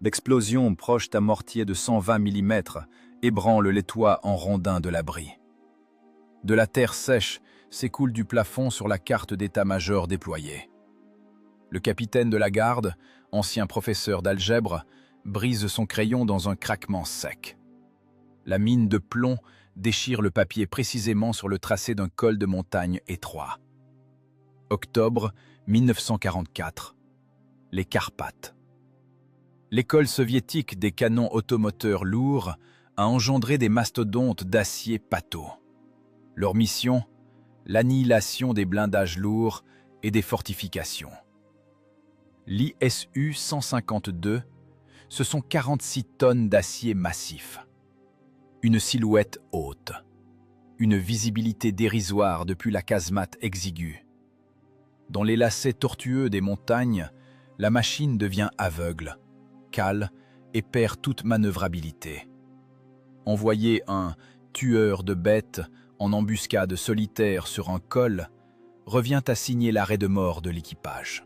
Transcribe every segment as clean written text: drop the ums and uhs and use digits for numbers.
L'explosion proche d'un mortier de 120 mm ébranle les toits en rondins de l'abri. De la terre sèche s'écoule du plafond sur la carte d'état-major déployée. Le capitaine de la garde, ancien professeur d'algèbre, brise son crayon dans un craquement sec. La mine de plomb déchire le papier précisément sur le tracé d'un col de montagne étroit. Octobre 1944. Les Carpates. L'école soviétique des canons automoteurs lourds a engendré des mastodontes d'acier pâteau. Leur mission, l'annihilation des blindages lourds et des fortifications. L'ISU 152, ce sont 46 tonnes d'acier massif. Une silhouette haute. Une visibilité dérisoire depuis la casemate exiguë. Dans les lacets tortueux des montagnes, la machine devient aveugle, cale et perd toute manœuvrabilité. Envoyer un tueur de bêtes en embuscade solitaire sur un col revient à signer l'arrêt de mort de l'équipage.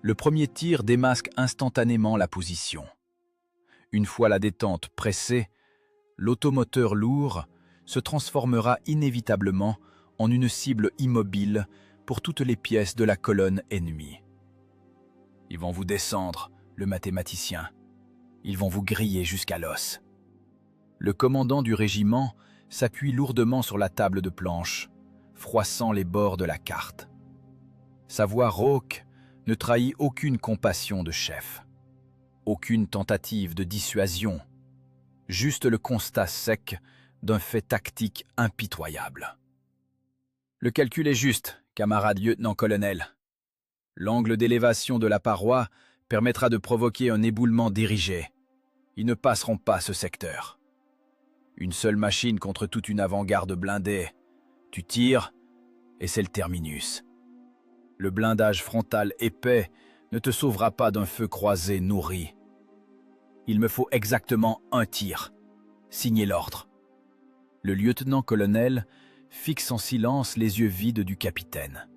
Le premier tir démasque instantanément la position. Une fois la détente pressée, l'automoteur lourd se transformera inévitablement en une cible immobile pour toutes les pièces de la colonne ennemie. Ils vont vous descendre, le mathématicien. Ils vont vous griller jusqu'à l'os. Le commandant du régiment s'appuie lourdement sur la table de planche, froissant les bords de la carte. Sa voix rauque ne trahit aucune compassion de chef, aucune tentative de dissuasion, juste le constat sec d'un fait tactique impitoyable. Le calcul est juste, camarade lieutenant-colonel. L'angle d'élévation de la paroi permettra de provoquer un éboulement dirigé. Ils ne passeront pas ce secteur. Une seule machine contre toute une avant-garde blindée. Tu tires, et c'est le terminus. Le blindage frontal épais ne te sauvera pas d'un feu croisé nourri. Il me faut exactement un tir. Signez l'ordre. Le lieutenant-colonel fixe en silence les yeux vides du capitaine.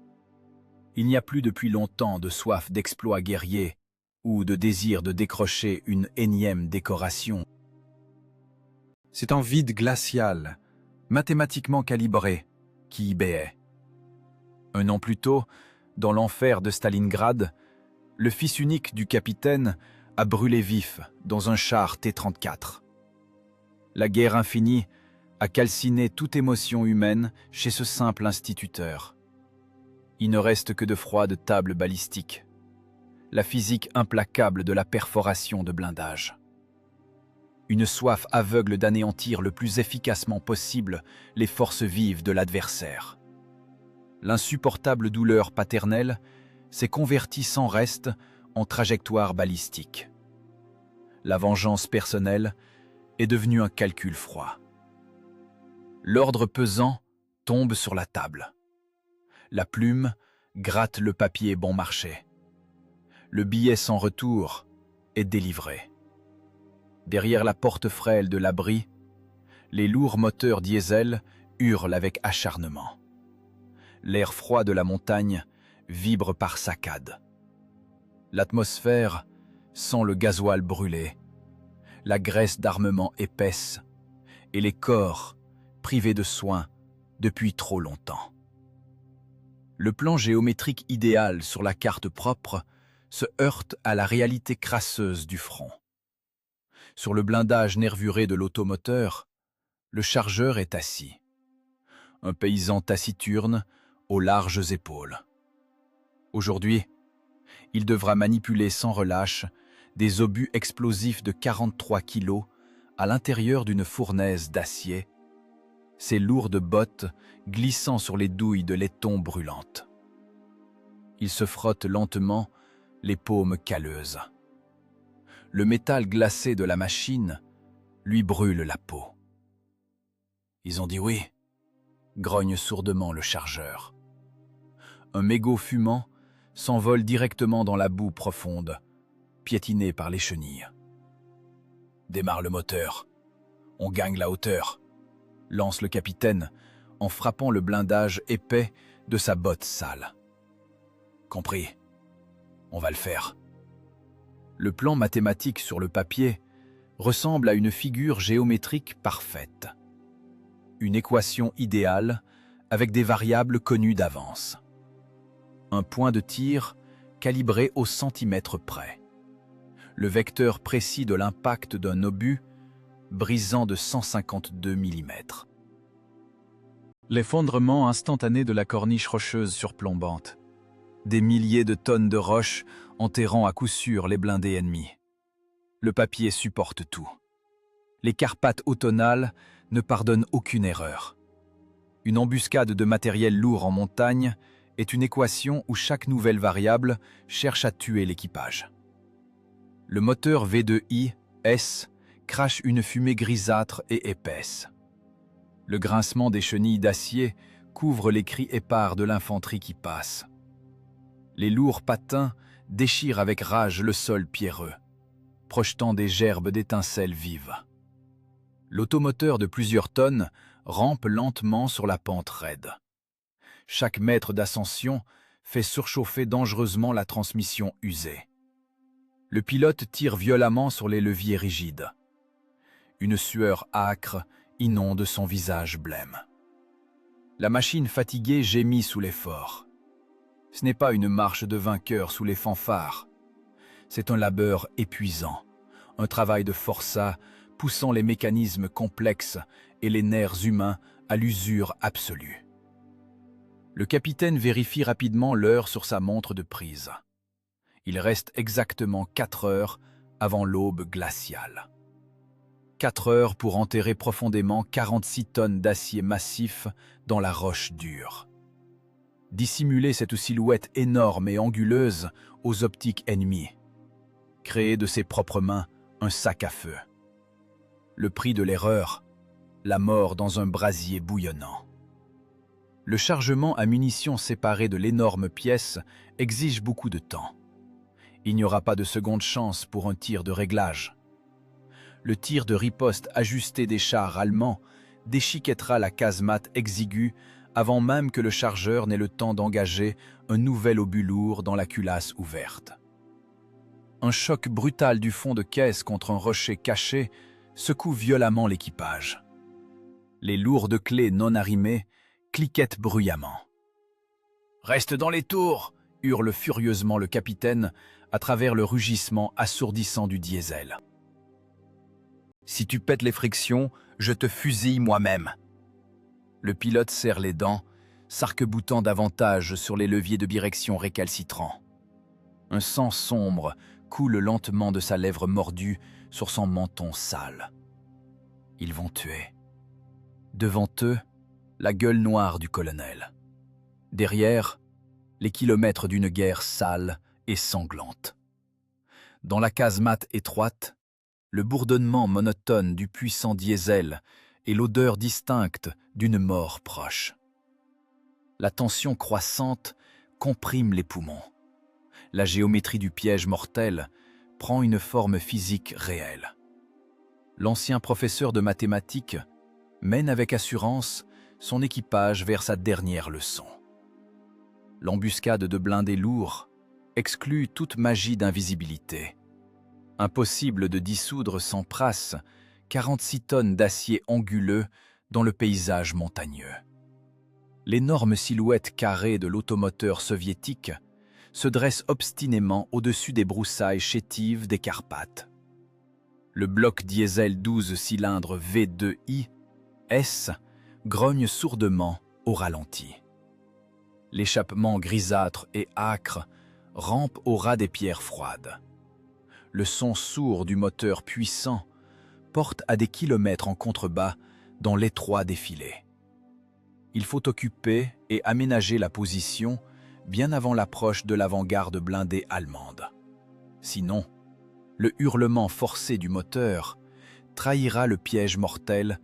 Il n'y a plus depuis longtemps de soif d'exploits guerriers ou de désir de décrocher une énième décoration. C'est un vide glacial, mathématiquement calibré, qui y béait. Un an plus tôt, dans l'enfer de Stalingrad, le fils unique du capitaine a brûlé vif dans un char T-34. La guerre infinie a calciné toute émotion humaine chez ce simple instituteur. Il ne reste que de froides tables balistiques, la physique implacable de la perforation de blindage. Une soif aveugle d'anéantir le plus efficacement possible les forces vives de l'adversaire. L'insupportable douleur paternelle s'est convertie sans reste en trajectoire balistique. La vengeance personnelle est devenue un calcul froid. L'ordre pesant tombe sur la table. La plume gratte le papier bon marché. Le billet sans retour est délivré. Derrière la porte frêle de l'abri, les lourds moteurs diesel hurlent avec acharnement. L'air froid de la montagne vibre par saccades. L'atmosphère sent le gasoil brûlé, la graisse d'armement épaisse et les corps privés de soins depuis trop longtemps. Le plan géométrique idéal sur la carte propre se heurte à la réalité crasseuse du front. Sur le blindage nervuré de l'automoteur, le chargeur est assis. Un paysan taciturne aux larges épaules. Aujourd'hui, il devra manipuler sans relâche des obus explosifs de 43 kilos à l'intérieur d'une fournaise d'acier, ses lourdes bottes glissant sur les douilles de laiton brûlantes. Il se frotte lentement les paumes calleuses. Le métal glacé de la machine lui brûle la peau. Ils ont dit oui, grogne sourdement le chargeur. Un mégot fumant s'envole directement dans la boue profonde, piétiné par les chenilles. Démarre le moteur. On gagne la hauteur, lance le capitaine en frappant le blindage épais de sa botte sale. Compris, on va le faire. Le plan mathématique sur le papier ressemble à une figure géométrique parfaite. Une équation idéale avec des variables connues d'avance. Un point de tir calibré au centimètre près. Le vecteur précis de l'impact d'un obus brisant de 152 mm. L'effondrement instantané de la corniche rocheuse surplombante. Des milliers de tonnes de roches enterrant à coup sûr les blindés ennemis. Le papier supporte tout. Les Carpates automnales ne pardonnent aucune erreur. Une embuscade de matériel lourd en montagne est une équation où chaque nouvelle variable cherche à tuer l'équipage. Le moteur V2I S crache une fumée grisâtre et épaisse. Le grincement des chenilles d'acier couvre les cris épars de l'infanterie qui passe. Les lourds patins déchirent avec rage le sol pierreux, projetant des gerbes d'étincelles vives. L'automoteur de plusieurs tonnes rampe lentement sur la pente raide. Chaque mètre d'ascension fait surchauffer dangereusement la transmission usée. Le pilote tire violemment sur les leviers rigides. Une sueur âcre inonde son visage blême. La machine fatiguée gémit sous l'effort. Ce n'est pas une marche de vainqueur sous les fanfares. C'est un labeur épuisant, un travail de forçat poussant les mécanismes complexes et les nerfs humains à l'usure absolue. Le capitaine vérifie rapidement l'heure sur sa montre de prise. Il reste exactement 4 heures avant l'aube glaciale. 4 heures pour enterrer profondément 46 tonnes d'acier massif dans la roche dure. Dissimuler cette silhouette énorme et anguleuse aux optiques ennemies. Créer de ses propres mains un sac à feu. Le prix de l'erreur, la mort dans un brasier bouillonnant. Le chargement à munitions séparées de l'énorme pièce exige beaucoup de temps. Il n'y aura pas de seconde chance pour un tir de réglage. Le tir de riposte ajusté des chars allemands déchiquettera la casemate exiguë avant même que le chargeur n'ait le temps d'engager un nouvel obus lourd dans la culasse ouverte. Un choc brutal du fond de caisse contre un rocher caché secoue violemment l'équipage. Les lourdes clés non arrimées cliquettent bruyamment. « Reste dans les tours !» hurle furieusement le capitaine à travers le rugissement assourdissant du diesel. « Si tu pètes les frictions, je te fusille moi-même !» Le pilote serre les dents, s'arc-boutant davantage sur les leviers de direction récalcitrants. Un sang sombre coule lentement de sa lèvre mordue sur son menton sale. Ils vont tuer. Devant eux, la gueule noire du colonel. Derrière, les kilomètres d'une guerre sale et sanglante. Dans la casemate étroite, le bourdonnement monotone du puissant diesel et l'odeur distincte d'une mort proche. La tension croissante comprime les poumons. La géométrie du piège mortel prend une forme physique réelle. L'ancien professeur de mathématiques mène avec assurance son équipage vers sa dernière leçon. L'embuscade de blindés lourds exclut toute magie d'invisibilité. Impossible de dissoudre sans prasse 46 tonnes d'acier anguleux dans le paysage montagneux. L'énorme silhouette carrée de l'automoteur soviétique se dresse obstinément au-dessus des broussailles chétives des Carpates. Le bloc diesel 12 cylindres V2I S grogne sourdement au ralenti. L'échappement grisâtre et âcre rampe au ras des pierres froides. Le son sourd du moteur puissant porte à des kilomètres en contrebas dans l'étroit défilé. Il faut occuper et aménager la position bien avant l'approche de l'avant-garde blindée allemande. Sinon, le hurlement forcé du moteur trahira le piège mortel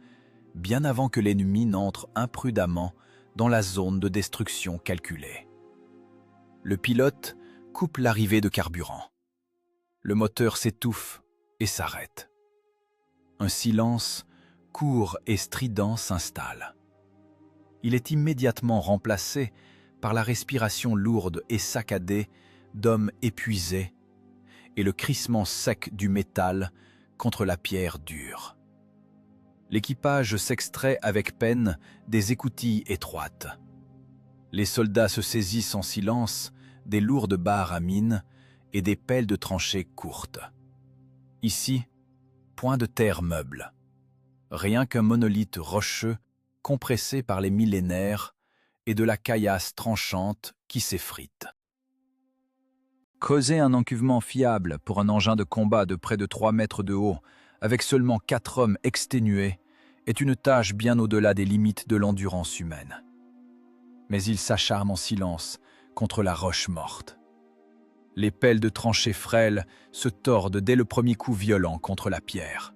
bien avant que l'ennemi n'entre imprudemment dans la zone de destruction calculée. Le pilote coupe l'arrivée de carburant. Le moteur s'étouffe et s'arrête. Un silence court et strident s'installe. Il est immédiatement remplacé par la respiration lourde et saccadée d'hommes épuisés et le crissement sec du métal contre la pierre dure. L'équipage s'extrait avec peine des écoutilles étroites. Les soldats se saisissent en silence des lourdes barres à mine et des pelles de tranchées courtes. Ici, point de terre meuble. Rien qu'un monolithe rocheux compressé par les millénaires et de la caillasse tranchante qui s'effrite. Creuser un encuvement fiable pour un engin de combat de près de 3 mètres de haut, avec seulement 4 hommes exténués, est une tâche bien au-delà des limites de l'endurance humaine. Mais il s'acharne en silence contre la roche morte. Les pelles de tranchées frêles se tordent dès le premier coup violent contre la pierre.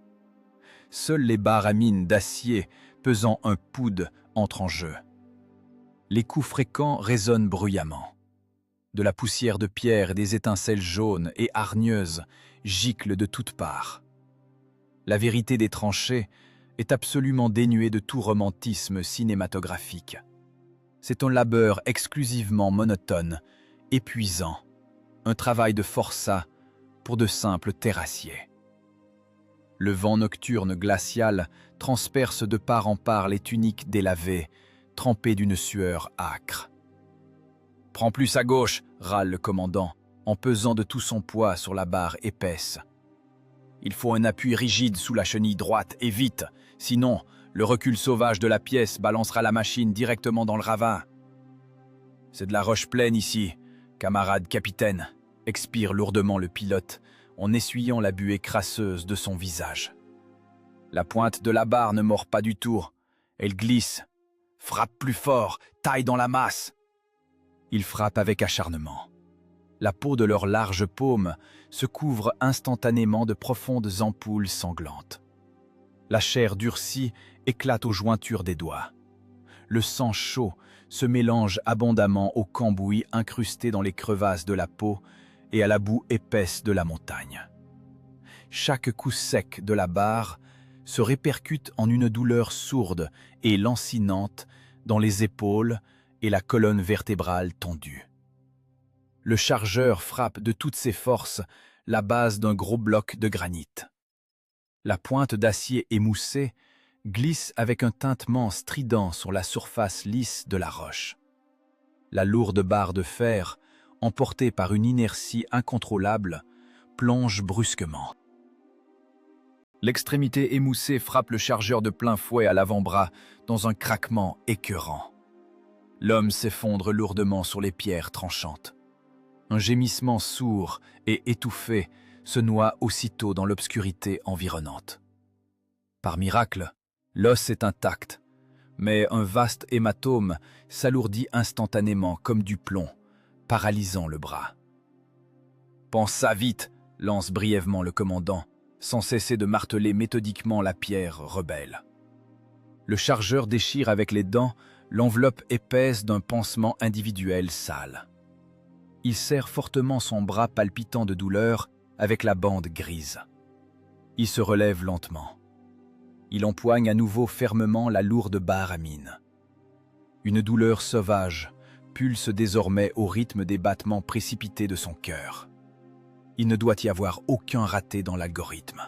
Seules les barres à mine d'acier pesant un poud entrent en jeu. Les coups fréquents résonnent bruyamment. De la poussière de pierre et des étincelles jaunes et hargneuses giclent de toutes parts. La vérité des tranchées est absolument dénuée de tout romantisme cinématographique. C'est un labeur exclusivement monotone, épuisant, un travail de forçat pour de simples terrassiers. Le vent nocturne glacial transperce de part en part les tuniques délavées, trempées d'une sueur âcre. « Prends plus à gauche !» râle le commandant, en pesant de tout son poids sur la barre épaisse. « Il faut un appui rigide sous la chenille droite, et vite, sinon le recul sauvage de la pièce balancera la machine directement dans le ravin. »« C'est de la roche pleine ici, camarade capitaine !» expire lourdement le pilote, en essuyant la buée crasseuse de son visage. La pointe de la barre ne mord pas du tout. Elle glisse. Frappe plus fort, taille dans la masse. Ils frappent avec acharnement. La peau de leurs larges paumes se couvre instantanément de profondes ampoules sanglantes. La chair durcie éclate aux jointures des doigts. Le sang chaud se mélange abondamment aux cambouis incrustés dans les crevasses de la peau et à la boue épaisse de la montagne. Chaque coup sec de la barre se répercute en une douleur sourde et lancinante dans les épaules et la colonne vertébrale tendue. Le chargeur frappe de toutes ses forces la base d'un gros bloc de granit. La pointe d'acier émoussé glisse avec un tintement strident sur la surface lisse de la roche. La lourde barre de fer, emportée par une inertie incontrôlable, plonge brusquement. L'extrémité émoussée frappe le chargeur de plein fouet à l'avant-bras dans un craquement écœurant. L'homme s'effondre lourdement sur les pierres tranchantes. Un gémissement sourd et étouffé se noie aussitôt dans l'obscurité environnante. Par miracle, l'os est intact, mais un vaste hématome s'alourdit instantanément comme du plomb, paralysant le bras. « Pense ça vite !» lance brièvement le commandant, sans cesser de marteler méthodiquement la pierre rebelle. Le chargeur déchire avec les dents l'enveloppe épaisse d'un pansement individuel sale. Il serre fortement son bras palpitant de douleur avec la bande grise. Il se relève lentement. Il empoigne à nouveau fermement la lourde barre à mine. Une douleur sauvage pulse désormais au rythme des battements précipités de son cœur. Il ne doit y avoir aucun raté dans l'algorithme.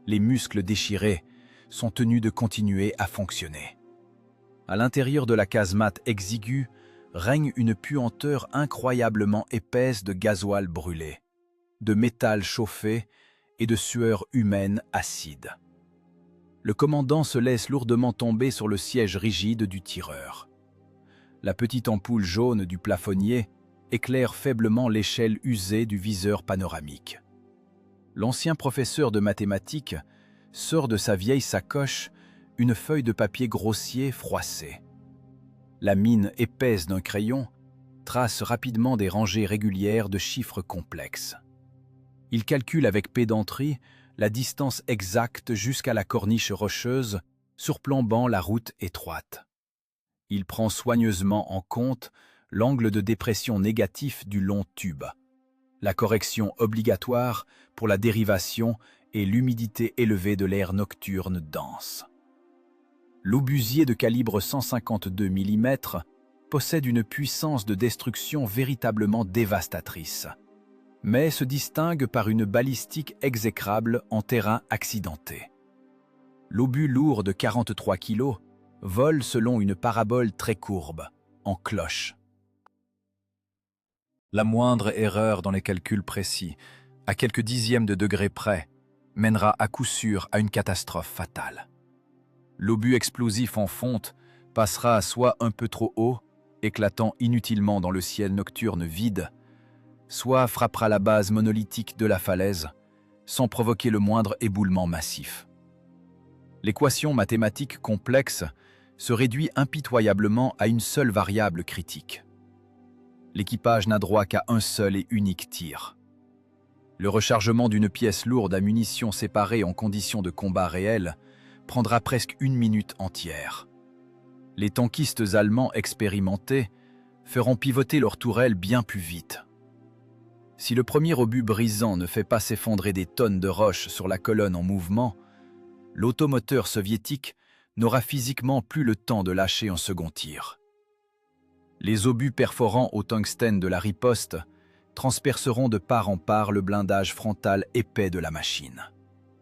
Les muscles déchirés sont tenus de continuer à fonctionner. À l'intérieur de la casemate exiguë règne une puanteur incroyablement épaisse de gasoil brûlé, de métal chauffé et de sueur humaine acide. Le commandant se laisse lourdement tomber sur le siège rigide du tireur. La petite ampoule jaune du plafonnier éclaire faiblement l'échelle usée du viseur panoramique. L'ancien professeur de mathématiques sort de sa vieille sacoche une feuille de papier grossier froissée. La mine épaisse d'un crayon trace rapidement des rangées régulières de chiffres complexes. Il calcule avec pédanterie la distance exacte jusqu'à la corniche rocheuse surplombant la route étroite. Il prend soigneusement en compte l'angle de dépression négatif du long tube, la correction obligatoire pour la dérivation et l'humidité élevée de l'air nocturne dense. L'obusier de calibre 152 mm possède une puissance de destruction véritablement dévastatrice. mais se distingue par une balistique exécrable en terrain accidenté. L'obus lourd de 43 kg vole selon une parabole très courbe, en cloche. La moindre erreur dans les calculs précis, à quelques dixièmes de degré près, mènera à coup sûr à une catastrophe fatale. L'obus explosif en fonte passera soit un peu trop haut, éclatant inutilement dans le ciel nocturne vide, soit frappera la base monolithique de la falaise, sans provoquer le moindre éboulement massif. L'équation mathématique complexe se réduit impitoyablement à une seule variable critique. L'équipage n'a droit qu'à un seul et unique tir. Le rechargement d'une pièce lourde à munitions séparées en conditions de combat réel prendra presque 1 minute entière. Les tankistes allemands expérimentés feront pivoter leurs tourelles bien plus vite. Si le premier obus brisant ne fait pas s'effondrer des tonnes de roches sur la colonne en mouvement, l'automoteur soviétique n'aura physiquement plus le temps de lâcher un second tir. Les obus perforants au tungstène de la riposte transperceront de part en part le blindage frontal épais de la machine.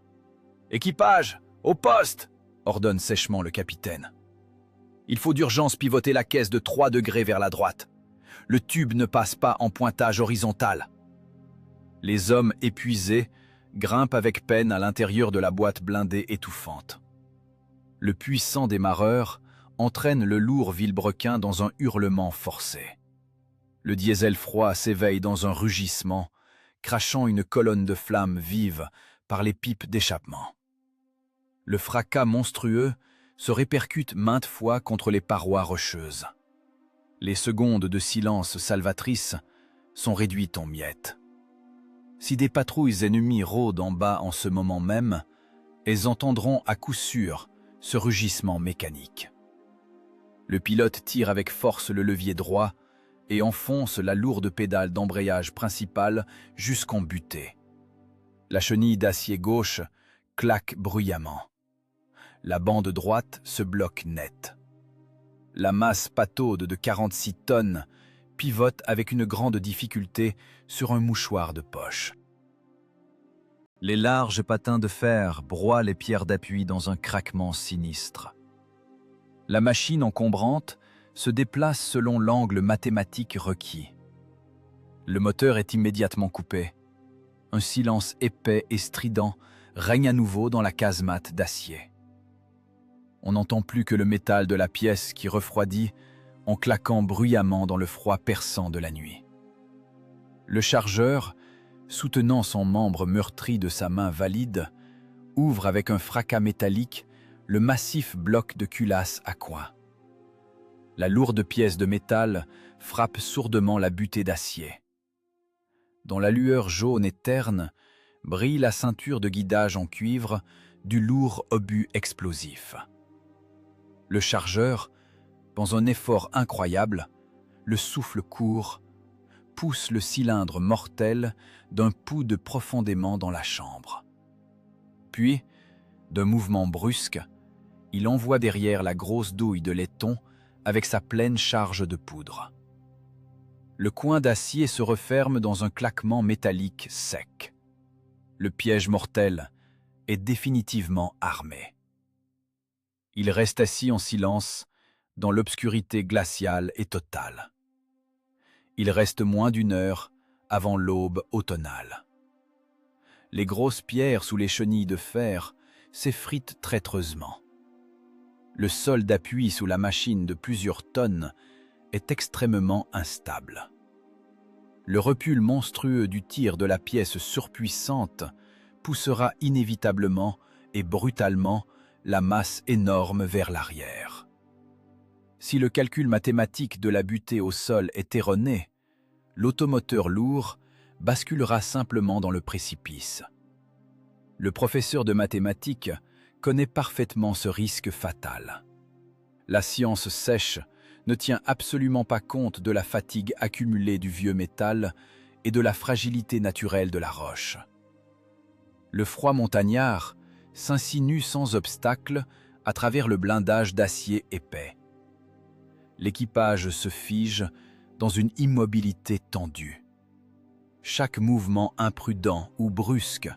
« Équipage, au poste !» ordonne sèchement le capitaine. « Il faut d'urgence pivoter la caisse de 3 degrés vers la droite. Le tube ne passe pas en pointage horizontal. » Les hommes épuisés grimpent avec peine à l'intérieur de la boîte blindée étouffante. Le puissant démarreur entraîne le lourd vilebrequin dans un hurlement forcé. Le diesel froid s'éveille dans un rugissement, crachant une colonne de flammes vives par les pipes d'échappement. Le fracas monstrueux se répercute maintes fois contre les parois rocheuses. Les secondes de silence salvatrices sont réduites en miettes. Si des patrouilles ennemies rôdent en bas en ce moment même, elles entendront à coup sûr ce rugissement mécanique. Le pilote tire avec force le levier droit et enfonce la lourde pédale d'embrayage principale jusqu'en butée. La chenille d'acier gauche claque bruyamment. La bande droite se bloque net. La masse pataude de 46 tonnes pivote avec une grande difficulté sur un mouchoir de poche. Les larges patins de fer broient les pierres d'appui dans un craquement sinistre. La machine encombrante se déplace selon l'angle mathématique requis. Le moteur est immédiatement coupé. Un silence épais et strident règne à nouveau dans la casemate d'acier. On n'entend plus que le métal de la pièce qui refroidit en claquant bruyamment dans le froid perçant de la nuit. Le chargeur, soutenant son membre meurtri de sa main valide, ouvre avec un fracas métallique le massif bloc de culasse à coin. La lourde pièce de métal frappe sourdement la butée d'acier. Dans la lueur jaune et terne, brille la ceinture de guidage en cuivre du lourd obus explosif. Le chargeur, dans un effort incroyable, le souffle court, pousse le cylindre mortel d'un pouls profondément dans la chambre. Puis, d'un mouvement brusque, il envoie derrière la grosse douille de laiton avec sa pleine charge de poudre. Le coin d'acier se referme dans un claquement métallique sec. Le piège mortel est définitivement armé. Il reste assis en silence dans l'obscurité glaciale et totale. Il reste moins d'1 heure avant l'aube automnale. Les grosses pierres sous les chenilles de fer s'effritent traîtreusement. Le sol d'appui sous la machine de plusieurs tonnes est extrêmement instable. Le recul monstrueux du tir de la pièce surpuissante poussera inévitablement et brutalement la masse énorme vers l'arrière. Si le calcul mathématique de la butée au sol est erroné, l'automoteur lourd basculera simplement dans le précipice. Le professeur de mathématiques connaît parfaitement ce risque fatal. La science sèche ne tient absolument pas compte de la fatigue accumulée du vieux métal et de la fragilité naturelle de la roche. Le froid montagnard s'insinue sans obstacle à travers le blindage d'acier épais. L'équipage se fige dans une immobilité tendue. Chaque mouvement imprudent ou brusque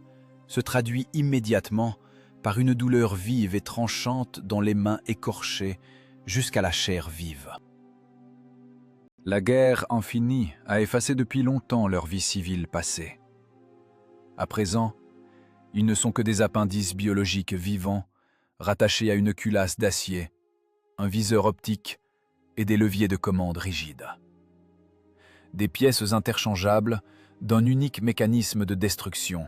se traduit immédiatement par une douleur vive et tranchante dans les mains écorchées jusqu'à la chair vive. La guerre infinie a effacé depuis longtemps leur vie civile passée. À présent, ils ne sont que des appendices biologiques vivants, rattachés à une culasse d'acier, un viseur optique et des leviers de commande rigides. Des pièces interchangeables d'un unique mécanisme de destruction,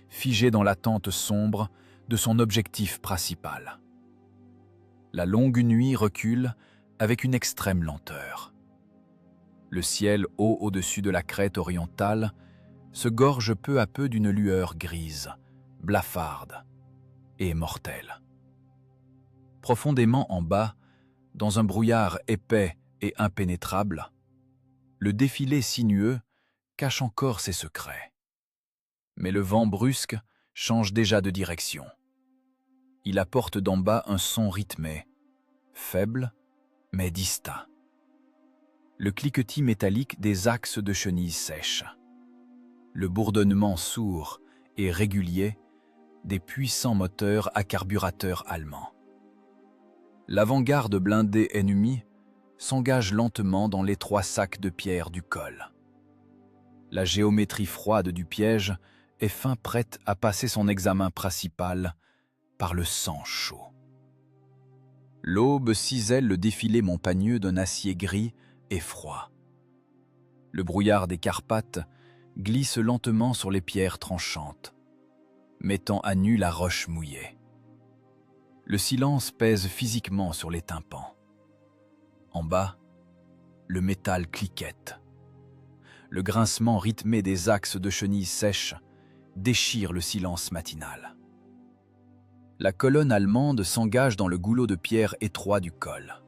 figé dans l'attente sombre de son objectif principal. La longue nuit recule avec une extrême lenteur. Le ciel haut au-dessus de la crête orientale se gorge peu à peu d'une lueur grise, blafarde et mortelle. Profondément en bas, dans un brouillard épais et impénétrable, le défilé sinueux cache encore ses secrets. Mais le vent brusque change déjà de direction. Il apporte d'en bas un son rythmé, faible mais distinct. Le cliquetis métallique des axes de chenilles sèches. Le bourdonnement sourd et régulier des puissants moteurs à carburateur allemands. L'avant-garde blindée ennemie s'engage lentement dans l'étroit sac de pierre du col. La géométrie froide du piège est fin prête à passer son examen principal par le sang chaud. L'aube cisèle le défilé montagneux d'un acier gris et froid. Le brouillard des Carpates glisse lentement sur les pierres tranchantes, mettant à nu la roche mouillée. Le silence pèse physiquement sur les tympans. En bas, le métal cliquette. Le grincement rythmé des axes de chenilles sèches déchire le silence matinal. La colonne allemande s'engage dans le goulot de pierre étroit du col.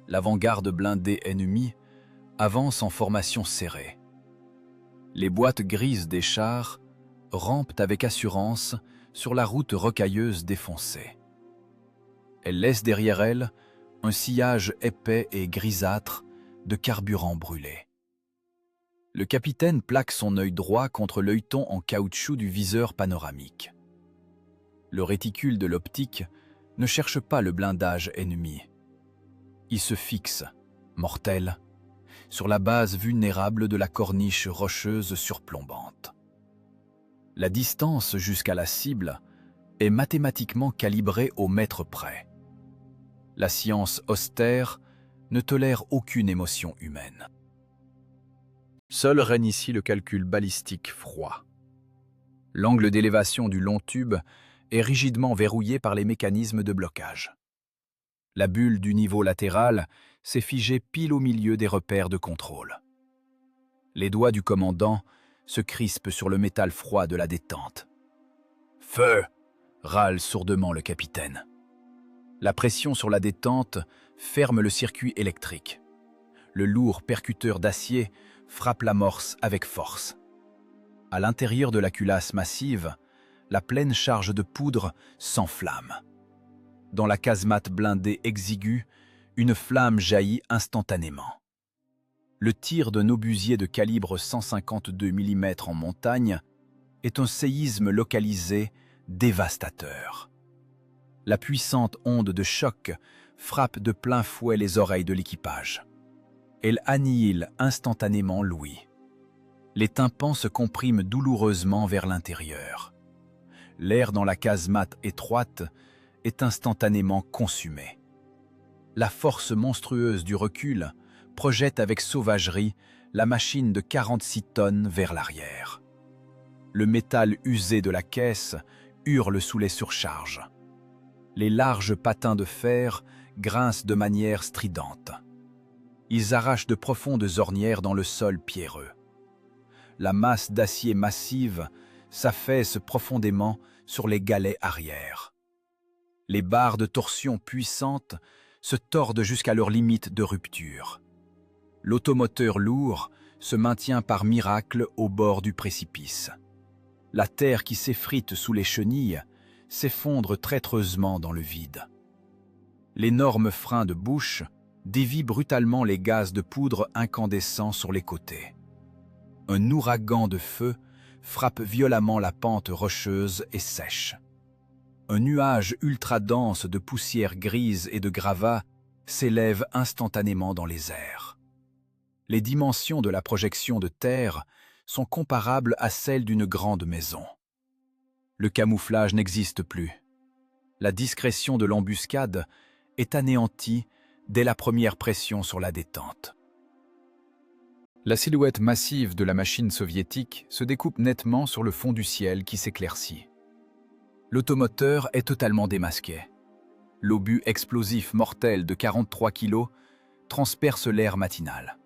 L'avant-garde blindée ennemie avance en formation serrée. Les boîtes grises des chars rampent avec assurance sur la route rocailleuse défoncée. Elles laissent derrière elles un sillage épais et grisâtre de carburant brûlé. Le capitaine plaque son œil droit contre l'œilleton en caoutchouc du viseur panoramique. Le réticule de l'optique ne cherche pas le blindage ennemi. Il se fixe, mortel, sur la base vulnérable de la corniche rocheuse surplombante. La distance jusqu'à la cible est mathématiquement calibrée au mètre près. La science austère ne tolère aucune émotion humaine. Seul règne ici le calcul balistique froid. L'angle d'élévation du long tube est rigidement verrouillé par les mécanismes de blocage. La bulle du niveau latéral s'est figée pile au milieu des repères de contrôle. Les doigts du commandant se crispent sur le métal froid de la détente. « Feu !» râle sourdement le capitaine. La pression sur la détente ferme le circuit électrique. Le lourd percuteur d'acier frappe l'amorce avec force. À l'intérieur de la culasse massive, la pleine charge de poudre s'enflamme. Dans la casemate blindée exiguë, une flamme jaillit instantanément. Le tir d'un obusier de calibre 152 mm en montagne est un séisme localisé dévastateur. La puissante onde de choc frappe de plein fouet les oreilles de l'équipage. Elle annihile instantanément l'ouïe. Les tympans se compriment douloureusement vers l'intérieur. L'air dans la casemate étroite est instantanément consumé. La force monstrueuse du recul projette avec sauvagerie la machine de 46 tonnes vers l'arrière. Le métal usé de la caisse hurle sous les surcharges. Les larges patins de fer grincent de manière stridente. Ils arrachent de profondes ornières dans le sol pierreux. La masse d'acier massive s'affaisse profondément sur les galets arrière. Les barres de torsion puissantes se tordent jusqu'à leur limite de rupture. L'automoteur lourd se maintient par miracle au bord du précipice. La terre qui s'effrite sous les chenilles s'effondre traîtreusement dans le vide. L'énorme frein de bouche dévie brutalement les gaz de poudre incandescents sur les côtés. Un ouragan de feu frappe violemment la pente rocheuse et sèche. Un nuage ultra dense de poussière grise et de gravats s'élève instantanément dans les airs. Les dimensions de la projection de terre sont comparables à celles d'une grande maison. Le camouflage n'existe plus. La discrétion de l'embuscade est anéantie dès la première pression sur la détente. La silhouette massive de la machine soviétique se découpe nettement sur le fond du ciel qui s'éclaircit. L'automoteur est totalement démasqué. L'obus explosif mortel de 43 kg transperce l'air matinal.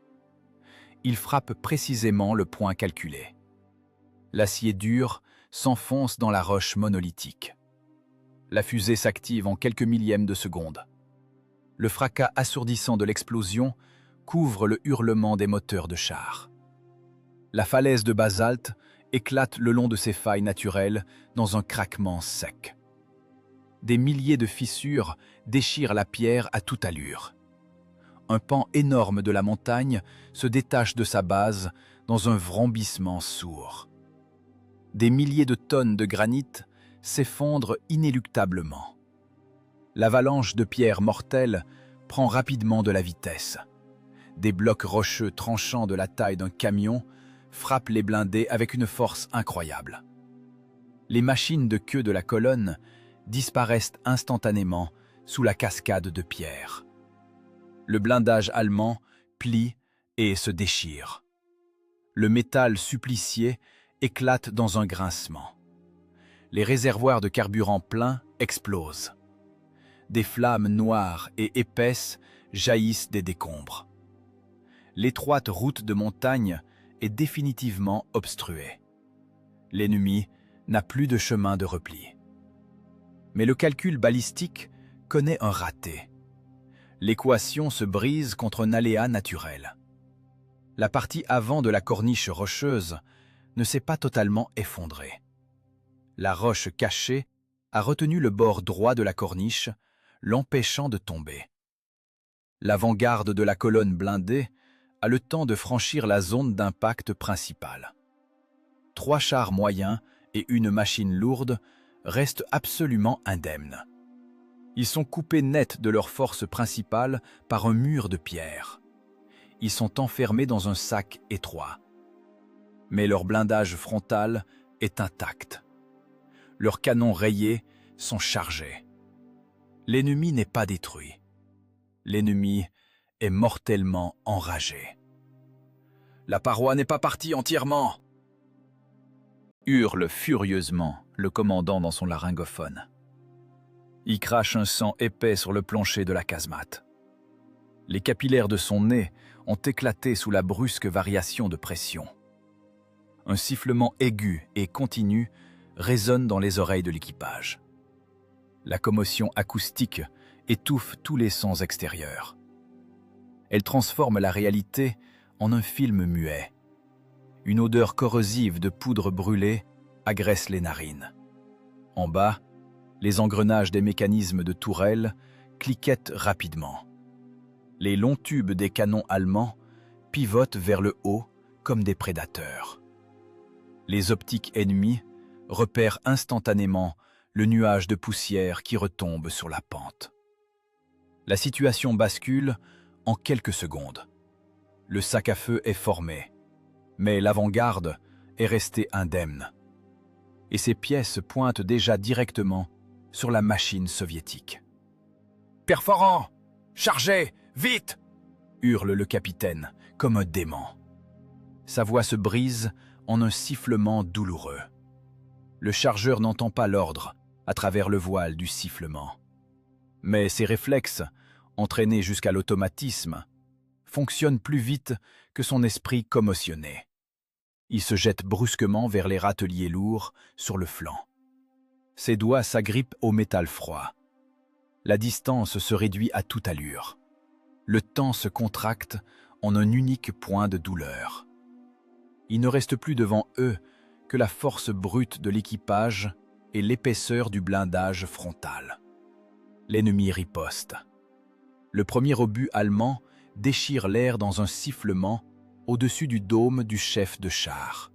Il frappe précisément le point calculé. L'acier dur s'enfonce dans la roche monolithique. La fusée s'active en quelques millièmes de seconde. Le fracas assourdissant de l'explosion couvre le hurlement des moteurs de char. La falaise de basalte éclate le long de ses failles naturelles dans un craquement sec. Des milliers de fissures déchirent la pierre à toute allure. Un pan énorme de la montagne se détache de sa base dans un vrombissement sourd. Des milliers de tonnes de granit s'effondrent inéluctablement. L'avalanche de pierres mortelles prend rapidement de la vitesse. Des blocs rocheux tranchants de la taille d'un camion frappent les blindés avec une force incroyable. Les machines de queue de la colonne disparaissent instantanément sous la cascade de pierres. Le blindage allemand plie et se déchire. Le métal supplicié éclate dans un grincement. Les réservoirs de carburant pleins explosent. Des flammes noires et épaisses jaillissent des décombres. L'étroite route de montagne est définitivement obstruée. L'ennemi n'a plus de chemin de repli. Mais le calcul balistique connaît un raté. L'équation se brise contre un aléa naturel. La partie avant de la corniche rocheuse ne s'est pas totalement effondrée. La roche cachée a retenu le bord droit de la corniche, l'empêchant de tomber. L'avant-garde de la colonne blindée a le temps de franchir la zone d'impact principale. 3 chars moyens et une machine lourde restent absolument indemnes. Ils sont coupés net de leur force principale par un mur de pierre. Ils sont enfermés dans un sac étroit. Mais leur blindage frontal est intact. Leurs canons rayés sont chargés. L'ennemi n'est pas détruit. L'ennemi est mortellement enragé. La paroi n'est pas partie entièrement, hurle furieusement le commandant dans son laryngophone. Il crache un sang épais sur le plancher de la casemate. Les capillaires de son nez ont éclaté sous la brusque variation de pression. Un sifflement aigu et continu résonne dans les oreilles de l'équipage. La commotion acoustique étouffe tous les sons extérieurs. Elle transforme la réalité en un film muet. Une odeur corrosive de poudre brûlée agresse les narines. En bas, les engrenages des mécanismes de tourelle cliquettent rapidement. Les longs tubes des canons allemands pivotent vers le haut comme des prédateurs. Les optiques ennemies repèrent instantanément le nuage de poussière qui retombe sur la pente. La situation bascule en quelques secondes. Le sac à feu est formé, mais l'avant-garde est restée indemne. Et ses pièces pointent déjà directement sur la machine soviétique. « Perforant! Chargez! Vite !» hurle le capitaine, comme un dément. Sa voix se brise en un sifflement douloureux. Le chargeur n'entend pas l'ordre à travers le voile du sifflement. Mais ses réflexes, entraînés jusqu'à l'automatisme, fonctionnent plus vite que son esprit commotionné. Il se jette brusquement vers les râteliers lourds sur le flanc. Ses doigts s'agrippent au métal froid. La distance se réduit à toute allure. Le temps se contracte en un unique point de douleur. Il ne reste plus devant eux que la force brute de l'équipage et l'épaisseur du blindage frontal. L'ennemi riposte. Le premier obus allemand déchire l'air dans un sifflement au-dessus du dôme du chef de char.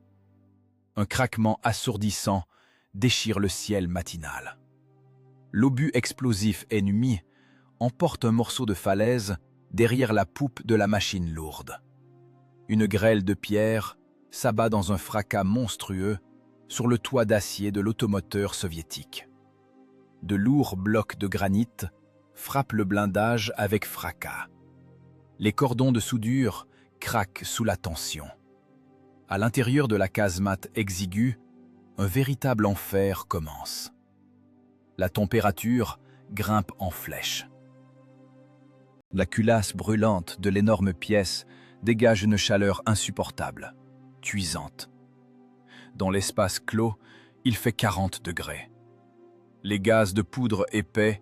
Un craquement assourdissant déchire le ciel matinal. L'obus explosif ennemi emporte un morceau de falaise derrière la poupe de la machine lourde. Une grêle de pierre s'abat dans un fracas monstrueux sur le toit d'acier de l'automoteur soviétique. De lourds blocs de granit frappent le blindage avec fracas. Les cordons de soudure craquent sous la tension. À l'intérieur de la casemate exiguë, un véritable enfer commence. La température grimpe en flèche. La culasse brûlante de l'énorme pièce dégage une chaleur insupportable, cuisante. Dans l'espace clos, il fait 40 degrés. Les gaz de poudre épais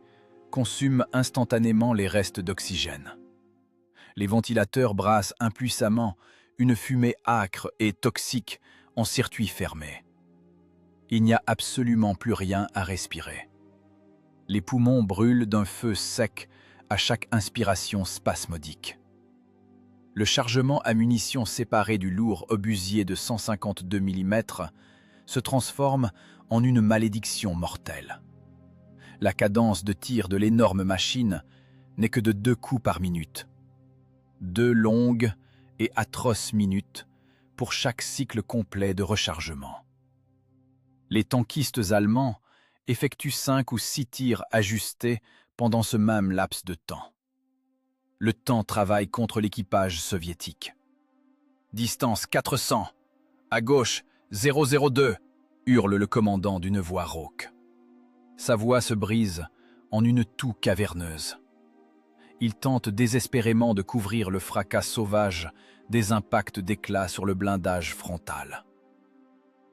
consument instantanément les restes d'oxygène. Les ventilateurs brassent impuissamment une fumée âcre et toxique en circuit fermé. Il n'y a absolument plus rien à respirer. Les poumons brûlent d'un feu sec à chaque inspiration spasmodique. Le chargement à munitions séparé du lourd obusier de 152 mm se transforme en une malédiction mortelle. La cadence de tir de l'énorme machine n'est que de 2 coups par minute. 2 longues et atroces minutes pour chaque cycle complet de rechargement. Les tankistes allemands effectuent 5 ou 6 tirs ajustés pendant ce même laps de temps. Le temps travaille contre l'équipage soviétique. Distance 400, à gauche 002, hurle le commandant d'une voix rauque. Sa voix se brise en une toux caverneuse. Il tente désespérément de couvrir le fracas sauvage des impacts d'éclats sur le blindage frontal.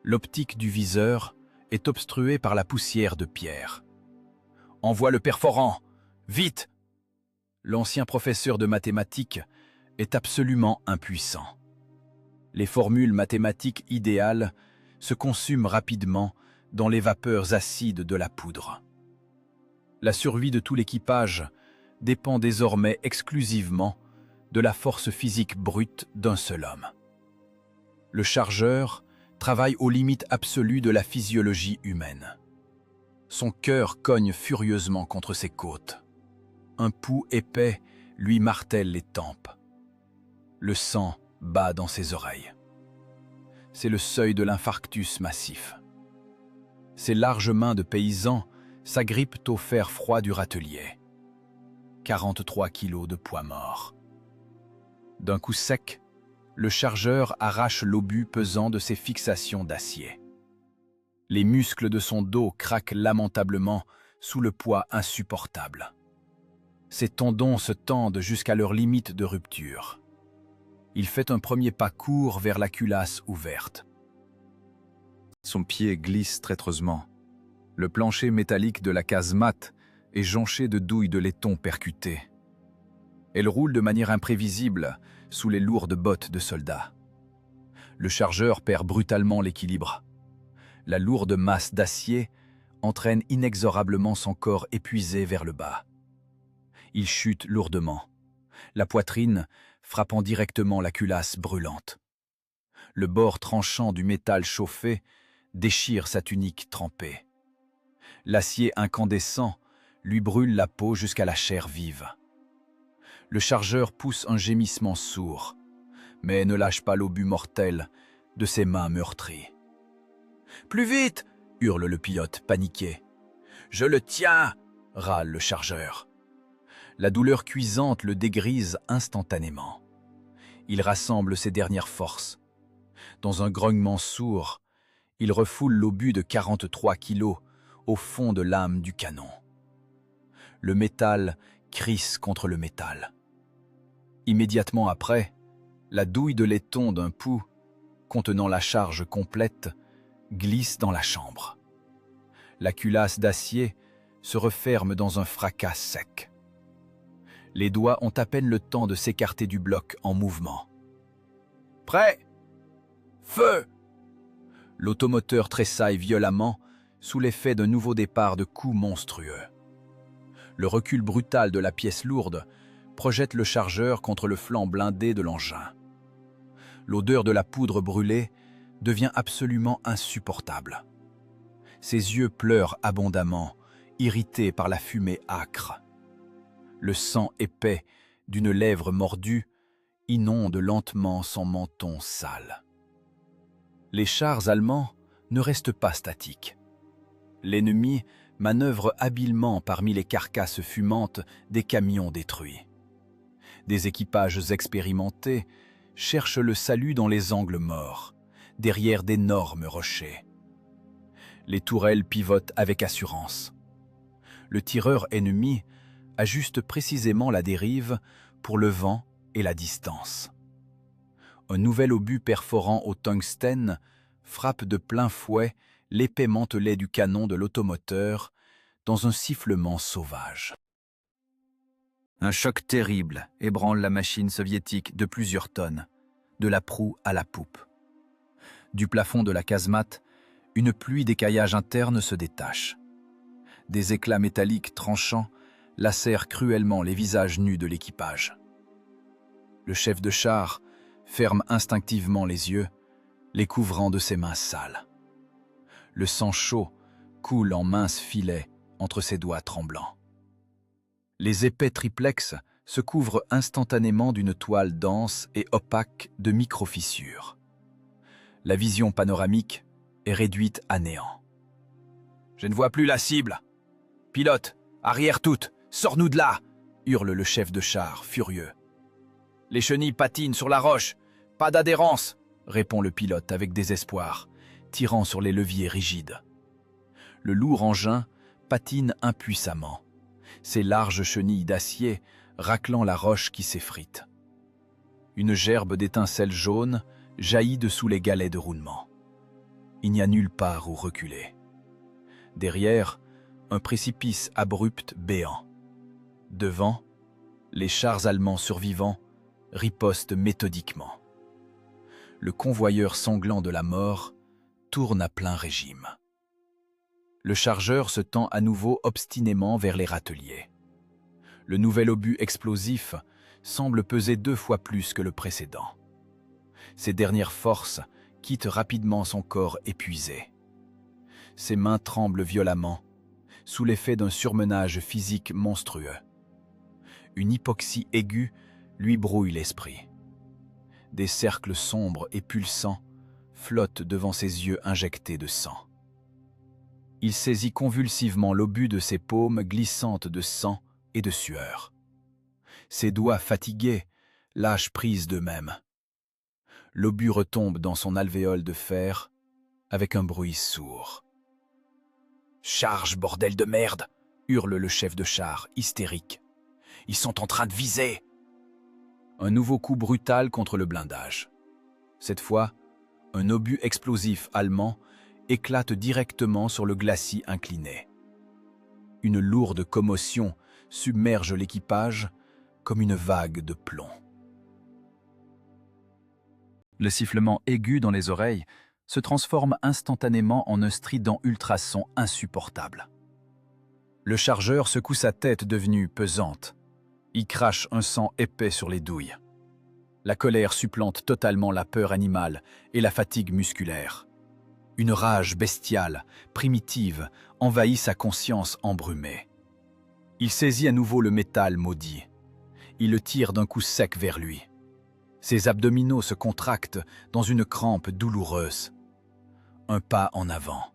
L'optique du viseur est obstruée par la poussière de pierre. « Envoie le perforant, vite !» L'ancien professeur de mathématiques est absolument impuissant. Les formules mathématiques idéales se consument rapidement dans les vapeurs acides de la poudre. La survie de tout l'équipage dépend désormais exclusivement de la force physique brute d'un seul homme. Le chargeur travaille aux limites absolues de la physiologie humaine. Son cœur cogne furieusement contre ses côtes. Un pouls épais lui martèle les tempes. Le sang bat dans ses oreilles. C'est le seuil de l'infarctus massif. Ses larges mains de paysan s'agrippent au fer froid du râtelier. 43 kilos de poids mort. D'un coup sec, le chargeur arrache l'obus pesant de ses fixations d'acier. Les muscles de son dos craquent lamentablement sous le poids insupportable. Ses tendons se tendent jusqu'à leur limite de rupture. Il fait un premier pas court vers la culasse ouverte. Son pied glisse traîtreusement. Le plancher métallique de la casemate est jonché de douilles de laiton percutées. Elle roule de manière imprévisible sous les lourdes bottes de soldats. Le chargeur perd brutalement l'équilibre. La lourde masse d'acier entraîne inexorablement son corps épuisé vers le bas. Il chute lourdement, la poitrine frappant directement la culasse brûlante. Le bord tranchant du métal chauffé déchire sa tunique trempée. L'acier incandescent lui brûle la peau jusqu'à la chair vive. Le chargeur pousse un gémissement sourd, mais ne lâche pas l'obus mortel de ses mains meurtries. « Plus vite !» hurle le pilote, paniqué. « Je le tiens !» râle le chargeur. La douleur cuisante le dégrise instantanément. Il rassemble ses dernières forces. Dans un grognement sourd, il refoule l'obus de 43 kilos au fond de l'âme du canon. Le métal crisse contre le métal. Immédiatement après, la douille de laiton d'un pouls, contenant la charge complète, glisse dans la chambre. La culasse d'acier se referme dans un fracas sec. Les doigts ont à peine le temps de s'écarter du bloc en mouvement. « Prêt ! Feu !» L'automoteur tressaille violemment sous l'effet d'un nouveau départ de coups monstrueux. Le recul brutal de la pièce lourde projette le chargeur contre le flanc blindé de l'engin. L'odeur de la poudre brûlée devient absolument insupportable. Ses yeux pleurent abondamment, irrités par la fumée âcre. Le sang épais d'une lèvre mordue inonde lentement son menton sale. Les chars allemands ne restent pas statiques. L'ennemi manœuvre habilement parmi les carcasses fumantes des camions détruits. Des équipages expérimentés cherchent le salut dans les angles morts, derrière d'énormes rochers. Les tourelles pivotent avec assurance. Le tireur ennemi ajuste précisément la dérive pour le vent et la distance. Un nouvel obus perforant au tungstène frappe de plein fouet l'épais mantelet du canon de l'automoteur dans un sifflement sauvage. Un choc terrible ébranle la machine soviétique de plusieurs tonnes, de la proue à la poupe. Du plafond de la casemate, une pluie d'écaillage interne se détache. Des éclats métalliques tranchants lacèrent cruellement les visages nus de l'équipage. Le chef de char ferme instinctivement les yeux, les couvrant de ses mains sales. Le sang chaud coule en minces filets entre ses doigts tremblants. Les épais triplex se couvrent instantanément d'une toile dense et opaque de micro-fissures. La vision panoramique est réduite à néant. « Je ne vois plus la cible. Pilote, arrière toute, sors-nous de là !» hurle le chef de char, furieux. « Les chenilles patinent sur la roche, pas d'adhérence !» répond le pilote avec désespoir, tirant sur les leviers rigides. Le lourd engin patine impuissamment, ses larges chenilles d'acier raclant la roche qui s'effrite. Une gerbe d'étincelles jaunes jaillit dessous les galets de roulement. Il n'y a nulle part où reculer. Derrière, un précipice abrupt béant. Devant, les chars allemands survivants ripostent méthodiquement. Le convoyeur sanglant de la mort tourne à plein régime. Le chargeur se tend à nouveau obstinément vers les râteliers. Le nouvel obus explosif semble peser 2 fois plus que le précédent. Ses dernières forces quittent rapidement son corps épuisé. Ses mains tremblent violemment, sous l'effet d'un surmenage physique monstrueux. Une hypoxie aiguë lui brouille l'esprit. Des cercles sombres et pulsants flottent devant ses yeux injectés de sang. Il saisit convulsivement l'obus de ses paumes glissantes de sang et de sueur. Ses doigts fatigués lâchent prise d'eux-mêmes. L'obus retombe dans son alvéole de fer avec un bruit sourd. « Charge, bordel de merde !» hurle le chef de char, hystérique. « Ils sont en train de viser !» Un nouveau coup brutal contre le blindage. Cette fois, un obus explosif allemand éclate directement sur le glacis incliné. Une lourde commotion submerge l'équipage comme une vague de plomb. Le sifflement aigu dans les oreilles se transforme instantanément en un strident ultrason insupportable. Le chargeur secoue sa tête devenue pesante. Il crache un sang épais sur les douilles. La colère supplante totalement la peur animale et la fatigue musculaire. Une rage bestiale, primitive, envahit sa conscience embrumée. Il saisit à nouveau le métal maudit. Il le tire d'un coup sec vers lui. Ses abdominaux se contractent dans une crampe douloureuse. Un pas en avant,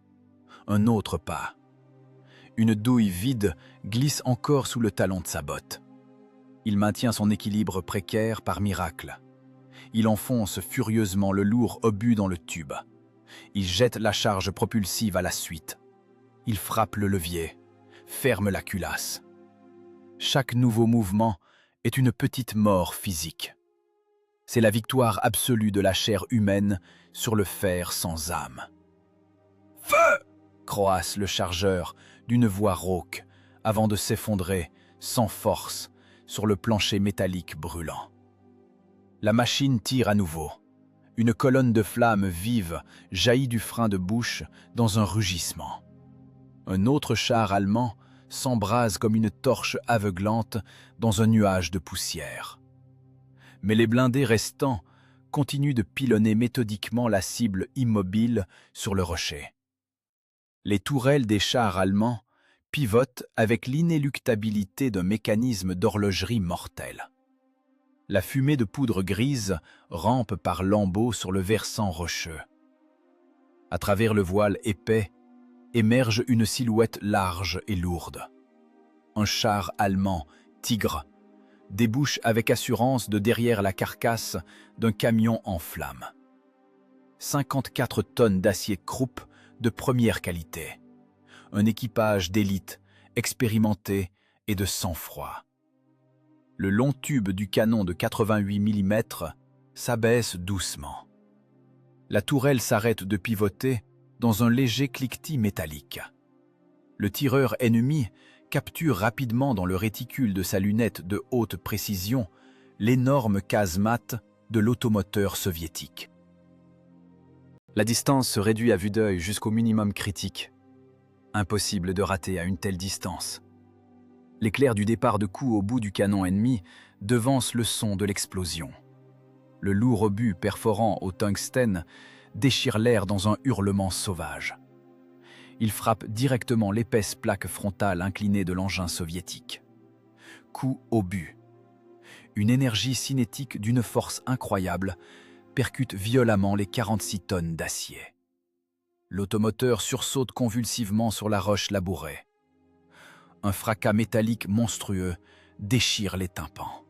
un autre pas. Une douille vide glisse encore sous le talon de sa botte. Il maintient son équilibre précaire par miracle. Il enfonce furieusement le lourd obus dans le tube. Il jette la charge propulsive à la suite. Il frappe le levier, ferme la culasse. Chaque nouveau mouvement est une petite mort physique. C'est la victoire absolue de la chair humaine sur le fer sans âme. « Feu !» croasse le chargeur d'une voix rauque avant de s'effondrer, sans force, sur le plancher métallique brûlant. La machine tire à nouveau. Une colonne de flammes vives jaillit du frein de bouche dans un rugissement. Un autre char allemand s'embrase comme une torche aveuglante dans un nuage de poussière. Mais les blindés restants continue de pilonner méthodiquement la cible immobile sur le rocher. Les tourelles des chars allemands pivotent avec l'inéluctabilité d'un mécanisme d'horlogerie mortel. La fumée de poudre grise rampe par lambeaux sur le versant rocheux. À travers le voile épais, émerge une silhouette large et lourde. Un char allemand, Tigre, débouche avec assurance de derrière la carcasse d'un camion en flammes. 54 tonnes d'acier Krupp de première qualité. Un équipage d'élite, expérimenté et de sang-froid. Le long tube du canon de 88 mm s'abaisse doucement. La tourelle s'arrête de pivoter dans un léger cliquetis métallique. Le tireur ennemi capture rapidement dans le réticule de sa lunette de haute précision l'énorme casemate de l'automoteur soviétique. La distance se réduit à vue d'œil jusqu'au minimum critique. Impossible de rater à une telle distance. L'éclair du départ de coup au bout du canon ennemi devance le son de l'explosion. Le lourd obus perforant au tungstène déchire l'air dans un hurlement sauvage. Il frappe directement l'épaisse plaque frontale inclinée de l'engin soviétique. Coup obus. Une énergie cinétique d'une force incroyable percute violemment les 46 tonnes d'acier. L'automoteur sursaute convulsivement sur la roche labourée. Un fracas métallique monstrueux déchire les tympans.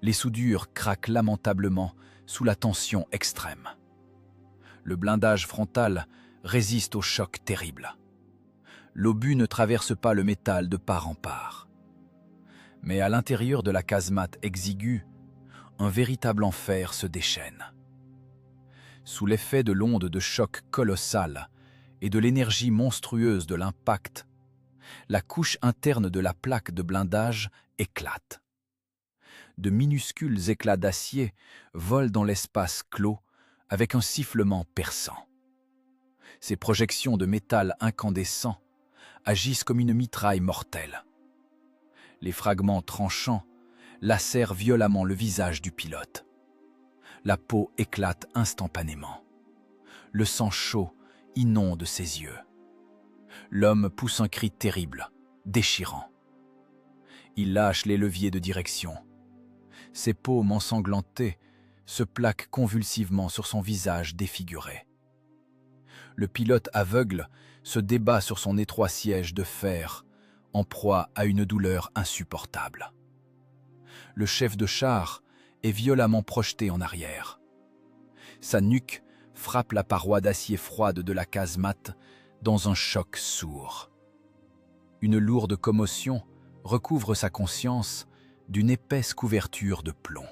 Les soudures craquent lamentablement sous la tension extrême. Le blindage frontal résiste au choc terrible. L'obus ne traverse pas le métal de part en part. Mais à l'intérieur de la casemate exiguë, un véritable enfer se déchaîne. Sous l'effet de l'onde de choc colossale et de l'énergie monstrueuse de l'impact, la couche interne de la plaque de blindage éclate. De minuscules éclats d'acier volent dans l'espace clos avec un sifflement perçant. Ces projections de métal incandescent agissent comme une mitraille mortelle. Les fragments tranchants lacèrent violemment le visage du pilote. La peau éclate instantanément. Le sang chaud inonde ses yeux. L'homme pousse un cri terrible, déchirant. Il lâche les leviers de direction. Ses paumes ensanglantées se plaquent convulsivement sur son visage défiguré. Le pilote aveugle se débat sur son étroit siège de fer, en proie à une douleur insupportable. Le chef de char est violemment projeté en arrière. Sa nuque frappe la paroi d'acier froide de la casemate dans un choc sourd. Une lourde commotion recouvre sa conscience d'une épaisse couverture de plomb.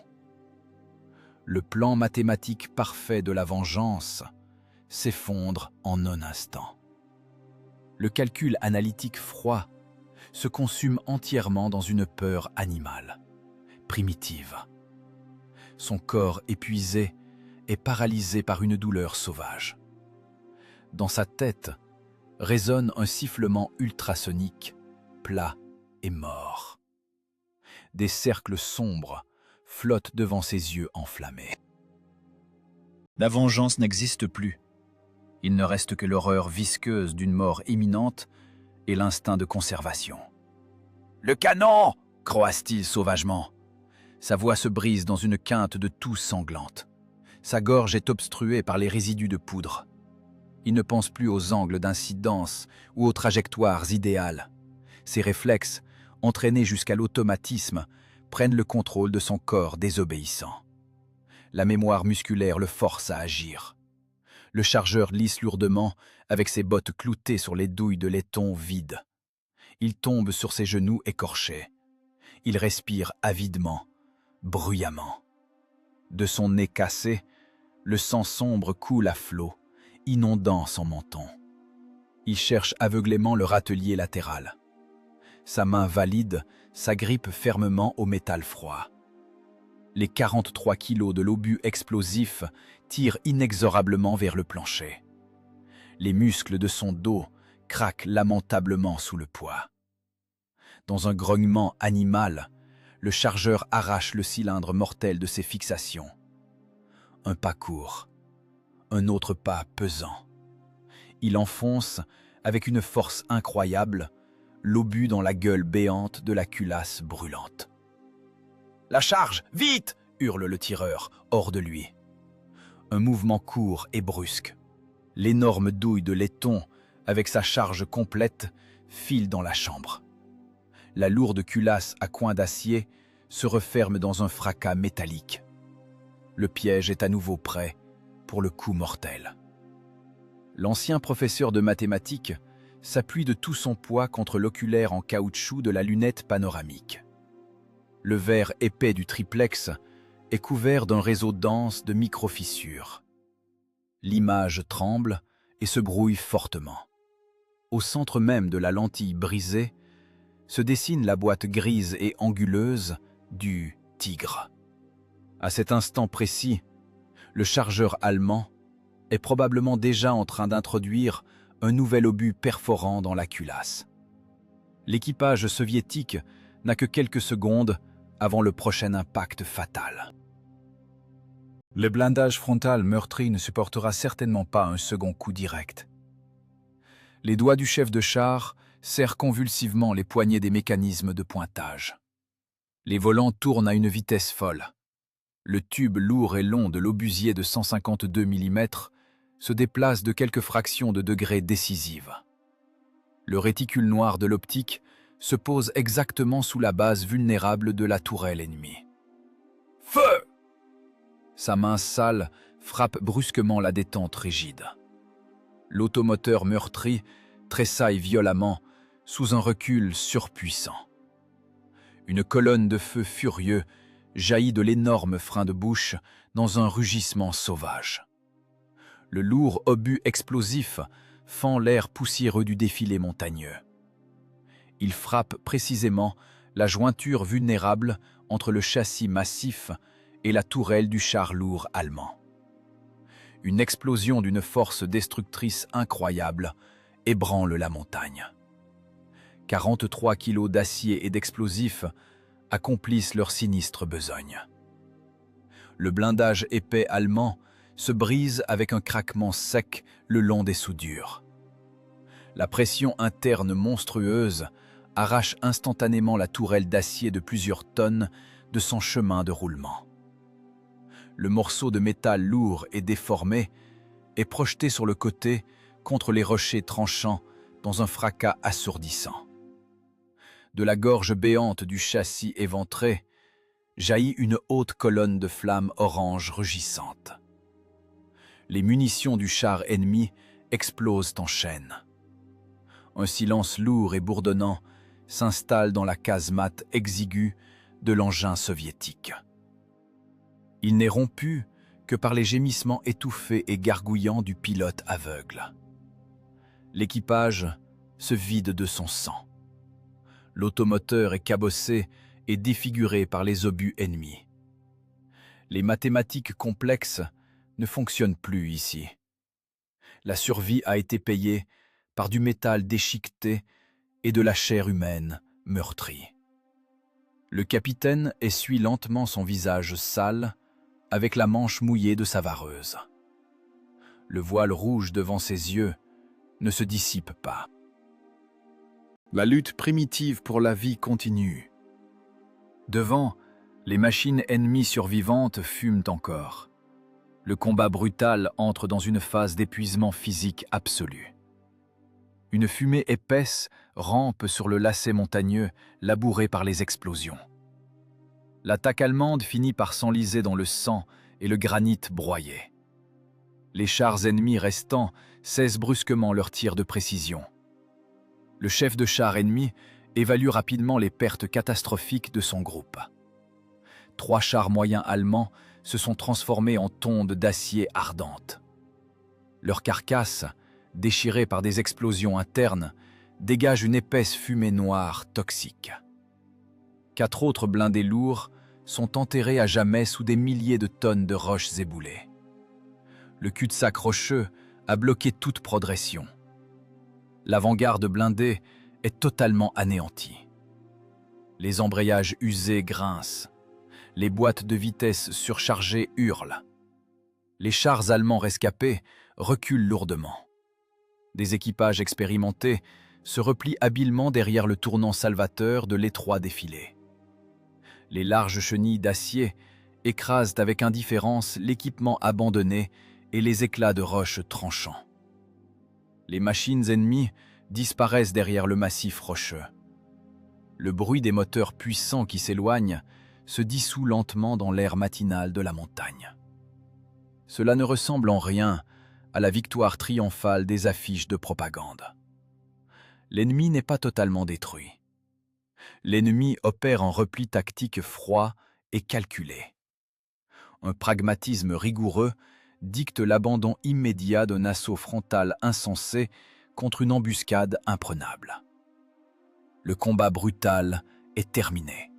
Le plan mathématique parfait de la vengeance s'effondre en un instant. Le calcul analytique froid se consume entièrement dans une peur animale, primitive. Son corps épuisé est paralysé par une douleur sauvage. Dans sa tête résonne un sifflement ultrasonique, plat et mort. Des cercles sombres flottent devant ses yeux enflammés. La vengeance n'existe plus. Il ne reste que l'horreur visqueuse d'une mort imminente et l'instinct de conservation. « Le canon !» croasse-t-il sauvagement. Sa voix se brise dans une quinte de toux sanglante. Sa gorge est obstruée par les résidus de poudre. Il ne pense plus aux angles d'incidence ou aux trajectoires idéales. Ses réflexes, entraînés jusqu'à l'automatisme, prennent le contrôle de son corps désobéissant. La mémoire musculaire le force à agir. Le chargeur lisse lourdement avec ses bottes cloutées sur les douilles de laiton vides. Il tombe sur ses genoux écorchés. Il respire avidement, bruyamment. De son nez cassé, le sang sombre coule à flots, inondant son menton. Il cherche aveuglément le râtelier latéral. Sa main valide s'agrippe fermement au métal froid. Les 43 kilos de l'obus explosif tirent inexorablement vers le plancher. Les muscles de son dos craquent lamentablement sous le poids. Dans un grognement animal, le chargeur arrache le cylindre mortel de ses fixations. Un pas court, un autre pas pesant. Il enfonce, avec une force incroyable, l'obus dans la gueule béante de la culasse brûlante. « La charge, vite !» hurle le tireur, hors de lui. Un mouvement court et brusque. L'énorme douille de laiton, avec sa charge complète, file dans la chambre. La lourde culasse à coin d'acier se referme dans un fracas métallique. Le piège est à nouveau prêt pour le coup mortel. L'ancien professeur de mathématiques s'appuie de tout son poids contre l'oculaire en caoutchouc de la lunette panoramique. Le verre épais du triplex est couvert d'un réseau dense de micro-fissures. L'image tremble et se brouille fortement. Au centre même de la lentille brisée se dessine la boîte grise et anguleuse du tigre. À cet instant précis, le chargeur allemand est probablement déjà en train d'introduire un nouvel obus perforant dans la culasse. L'équipage soviétique n'a que quelques secondes avant le prochain impact fatal. Le blindage frontal meurtri ne supportera certainement pas un second coup direct. Les doigts du chef de char serrent convulsivement les poignées des mécanismes de pointage. Les volants tournent à une vitesse folle. Le tube lourd et long de l'obusier de 152 mm se déplace de quelques fractions de degrés décisives. Le réticule noir de l'optique se pose exactement sous la base vulnérable de la tourelle ennemie. Feu! Sa main sale frappe brusquement la détente rigide. L'automoteur meurtri tressaille violemment sous un recul surpuissant. Une colonne de feu furieux jaillit de l'énorme frein de bouche dans un rugissement sauvage. Le lourd obus explosif fend l'air poussiéreux du défilé montagneux. Il frappe précisément la jointure vulnérable entre le châssis massif et la tourelle du char lourd allemand. Une explosion d'une force destructrice incroyable ébranle la montagne. 43 kilos d'acier et d'explosifs accomplissent leur sinistre besogne. Le blindage épais allemand se brise avec un craquement sec le long des soudures. La pression interne monstrueuse arrache instantanément la tourelle d'acier de plusieurs tonnes de son chemin de roulement. Le morceau de métal lourd et déformé est projeté sur le côté contre les rochers tranchants dans un fracas assourdissant. De la gorge béante du châssis éventré jaillit une haute colonne de flammes orange rugissantes. Les munitions du char ennemi explosent en chaîne. Un silence lourd et bourdonnant s'installe dans la casemate exiguë de l'engin soviétique. Il n'est rompu que par les gémissements étouffés et gargouillants du pilote aveugle. L'équipage se vide de son sang. L'automoteur est cabossé et défiguré par les obus ennemis. Les mathématiques complexes ne fonctionnent plus ici. La survie a été payée par du métal déchiqueté et de la chair humaine meurtrie. Le capitaine essuie lentement son visage sale avec la manche mouillée de sa vareuse. Le voile rouge devant ses yeux ne se dissipe pas. La lutte primitive pour la vie continue. Devant, les machines ennemies survivantes fument encore. Le combat brutal entre dans une phase d'épuisement physique absolu. Une fumée épaisse rampe sur le lacet montagneux labouré par les explosions. L'attaque allemande finit par s'enliser dans le sang et le granit broyé. Les chars ennemis restants cessent brusquement leurs tirs de précision. Le chef de char ennemi évalue rapidement les pertes catastrophiques de son groupe. 3 chars moyens allemands se sont transformés en tondes d'acier ardentes. Leurs carcasses, déchirées par des explosions internes, dégagent une épaisse fumée noire toxique. 4 autres blindés lourds sont enterrés à jamais sous des milliers de tonnes de roches éboulées. Le cul-de-sac rocheux a bloqué toute progression. L'avant-garde blindée est totalement anéantie. Les embrayages usés grincent. Les boîtes de vitesse surchargées hurlent. Les chars allemands rescapés reculent lourdement. Des équipages expérimentés se replient habilement derrière le tournant salvateur de l'étroit défilé. Les larges chenilles d'acier écrasent avec indifférence l'équipement abandonné et les éclats de roches tranchants. Les machines ennemies disparaissent derrière le massif rocheux. Le bruit des moteurs puissants qui s'éloignent se dissout lentement dans l'air matinal de la montagne. Cela ne ressemble en rien à la victoire triomphale des affiches de propagande. L'ennemi n'est pas totalement détruit. L'ennemi opère en repli tactique froid et calculé. Un pragmatisme rigoureux dicte l'abandon immédiat d'un assaut frontal insensé contre une embuscade imprenable. Le combat brutal est terminé.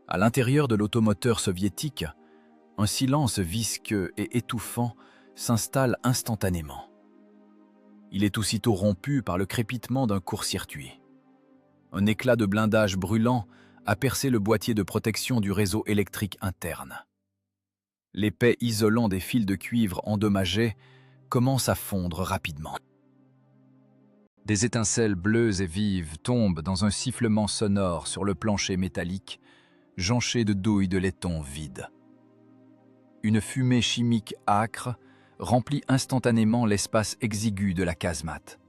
À l'intérieur de l'automoteur soviétique, un silence visqueux et étouffant s'installe instantanément. Il est aussitôt rompu par le crépitement d'un court-circuit. Un éclat de blindage brûlant a percé le boîtier de protection du réseau électrique interne. L'épais isolant des fils de cuivre endommagés commence à fondre rapidement. Des étincelles bleues et vives tombent dans un sifflement sonore sur le plancher métallique, jonché de douilles de laiton vides. Une fumée chimique âcre remplit instantanément l'espace exigu de la casemate.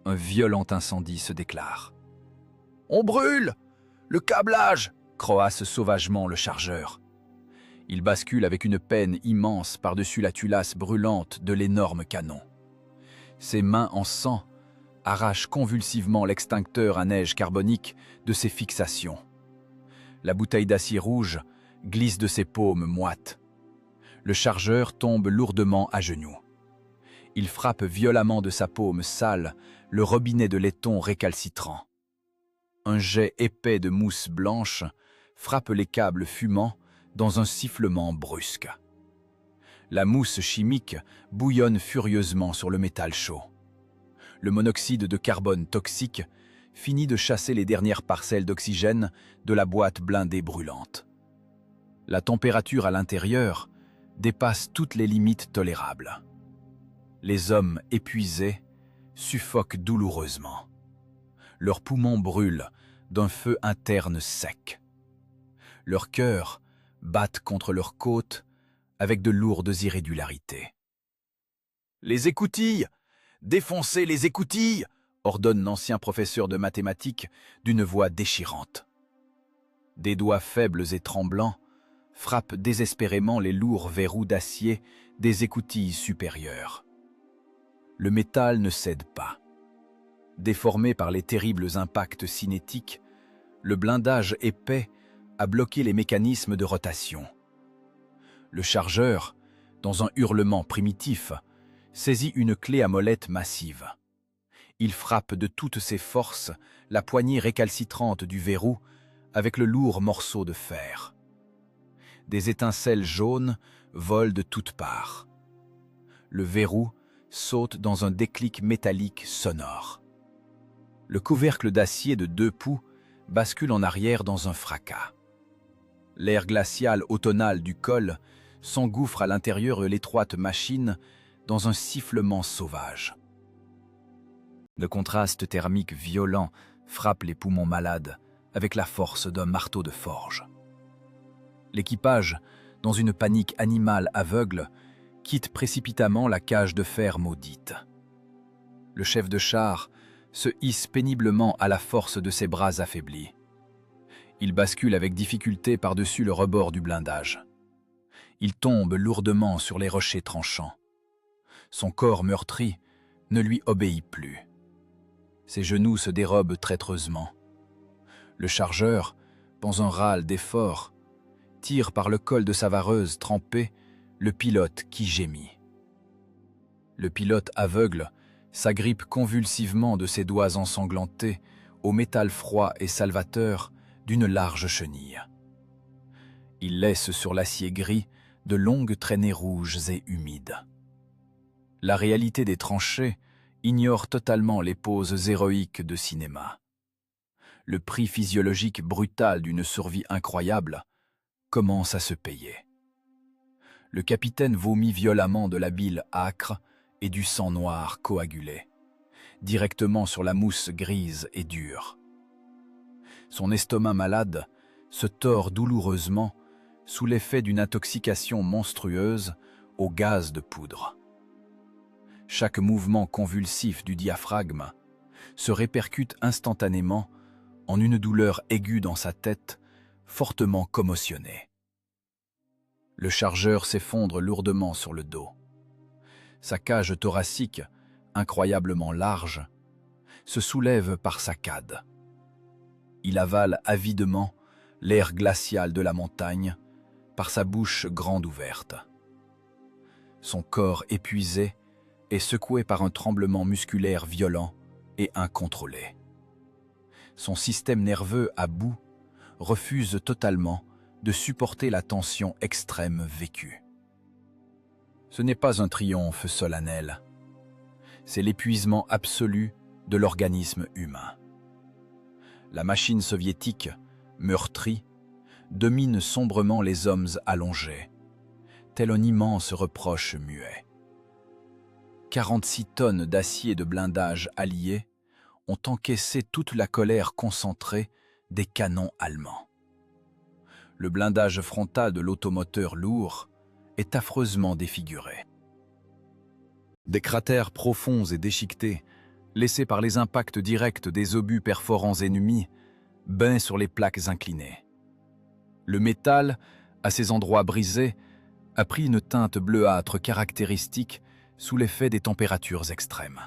Un violent incendie se déclare. « On brûle! Le câblage !» croasse sauvagement le chargeur. Il bascule avec une peine immense par-dessus la culasse brûlante de l'énorme canon. Ses mains en sang arrachent convulsivement l'extincteur à neige carbonique de ses fixations. La bouteille d'acier rouge glisse de ses paumes moites. Le chargeur tombe lourdement à genoux. Il frappe violemment de sa paume sale le robinet de laiton récalcitrant. Un jet épais de mousse blanche frappe les câbles fumants dans un sifflement brusque. La mousse chimique bouillonne furieusement sur le métal chaud. Le monoxyde de carbone toxique finit de chasser les dernières parcelles d'oxygène de la boîte blindée brûlante. La température à l'intérieur dépasse toutes les limites tolérables. Les hommes épuisés suffoquent douloureusement. Leurs poumons brûlent d'un feu interne sec. Leurs cœurs battent contre leurs côtes avec de lourdes irrégularités. « Les écoutilles! Défoncez les écoutilles !» ordonne l'ancien professeur de mathématiques d'une voix déchirante. Des doigts faibles et tremblants frappent désespérément les lourds verrous d'acier des écoutilles supérieures. Le métal ne cède pas. Déformé par les terribles impacts cinétiques, le blindage épais a bloqué les mécanismes de rotation. Le chargeur, dans un hurlement primitif, saisit une clé à molette massive. Il frappe de toutes ses forces la poignée récalcitrante du verrou avec le lourd morceau de fer. Des étincelles jaunes volent de toutes parts. Le verrou saute dans un déclic métallique sonore. Le couvercle d'acier de 2 pouls bascule en arrière dans un fracas. L'air glacial automnal du col s'engouffre à l'intérieur de l'étroite machine dans un sifflement sauvage. Le contraste thermique violent frappe les poumons malades avec la force d'un marteau de forge. L'équipage, dans une panique animale aveugle, quitte précipitamment la cage de fer maudite. Le chef de char se hisse péniblement à la force de ses bras affaiblis. Il bascule avec difficulté par-dessus le rebord du blindage. Il tombe lourdement sur les rochers tranchants. Son corps meurtri ne lui obéit plus. Ses genoux se dérobent traîtreusement. Le chargeur, dans un râle d'effort, tire par le col de sa vareuse trempée le pilote qui gémit. Le pilote aveugle s'agrippe convulsivement de ses doigts ensanglantés au métal froid et salvateur d'une large chenille. Il laisse sur l'acier gris de longues traînées rouges et humides. La réalité des tranchées ignore totalement les poses héroïques de cinéma. Le prix physiologique brutal d'une survie incroyable commence à se payer. Le capitaine vomit violemment de la bile âcre et du sang noir coagulé, directement sur la mousse grise et dure. Son estomac malade se tord douloureusement sous l'effet d'une intoxication monstrueuse au gaz de poudre. Chaque mouvement convulsif du diaphragme se répercute instantanément en une douleur aiguë dans sa tête, fortement commotionnée. Le chargeur s'effondre lourdement sur le dos. Sa cage thoracique, incroyablement large, se soulève par saccades. Il avale avidement l'air glacial de la montagne par sa bouche grande ouverte. Son corps épuisé est secoué par un tremblement musculaire violent et incontrôlé. Son système nerveux à bout refuse totalement de supporter la tension extrême vécue. Ce n'est pas un triomphe solennel, c'est l'épuisement absolu de l'organisme humain. La machine soviétique, meurtrie, domine sombrement les hommes allongés, tel un immense reproche muet. 46 tonnes d'acier de blindage alliés ont encaissé toute la colère concentrée des canons allemands. Le blindage frontal de l'automoteur lourd est affreusement défiguré. Des cratères profonds et déchiquetés, laissés par les impacts directs des obus perforants ennemis, baignent sur les plaques inclinées. Le métal, à ces endroits brisés, a pris une teinte bleuâtre caractéristique sous l'effet des températures extrêmes.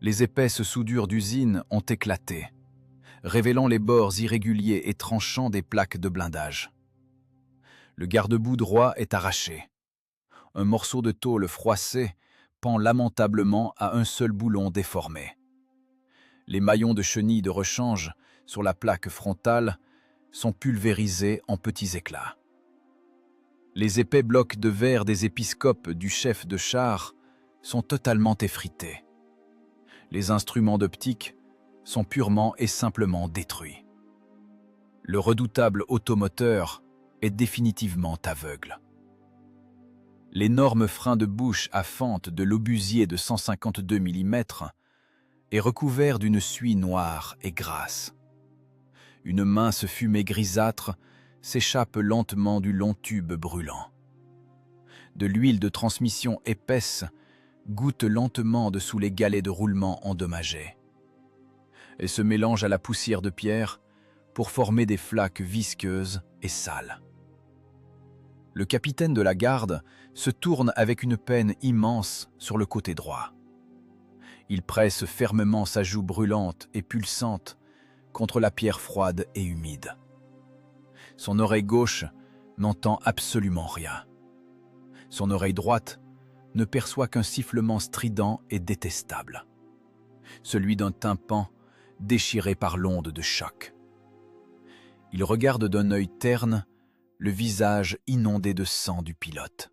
Les épaisses soudures d'usine ont éclaté, révélant les bords irréguliers et tranchants des plaques de blindage. Le garde-boue droit est arraché. Un morceau de tôle froissé pend lamentablement à un seul boulon déformé. Les maillons de chenilles de rechange sur la plaque frontale sont pulvérisés en petits éclats. Les épais blocs de verre des épiscopes du chef de char sont totalement effrités. Les instruments d'optique sont purement et simplement détruits. Le redoutable automoteur est définitivement aveugle. L'énorme frein de bouche à fente de l'obusier de 152 mm est recouvert d'une suie noire et grasse. Une mince fumée grisâtre s'échappe lentement du long tube brûlant. De l'huile de transmission épaisse goutte lentement dessous les galets de roulement endommagés. Elle se mélange à la poussière de pierre pour former des flaques visqueuses et sales. Le capitaine de la garde se tourne avec une peine immense sur le côté droit. Il presse fermement sa joue brûlante et pulsante contre la pierre froide et humide. Son oreille gauche n'entend absolument rien. Son oreille droite ne perçoit qu'un sifflement strident et détestable, celui d'un tympan déchiré par l'onde de choc. Il regarde d'un œil terne le visage inondé de sang du pilote.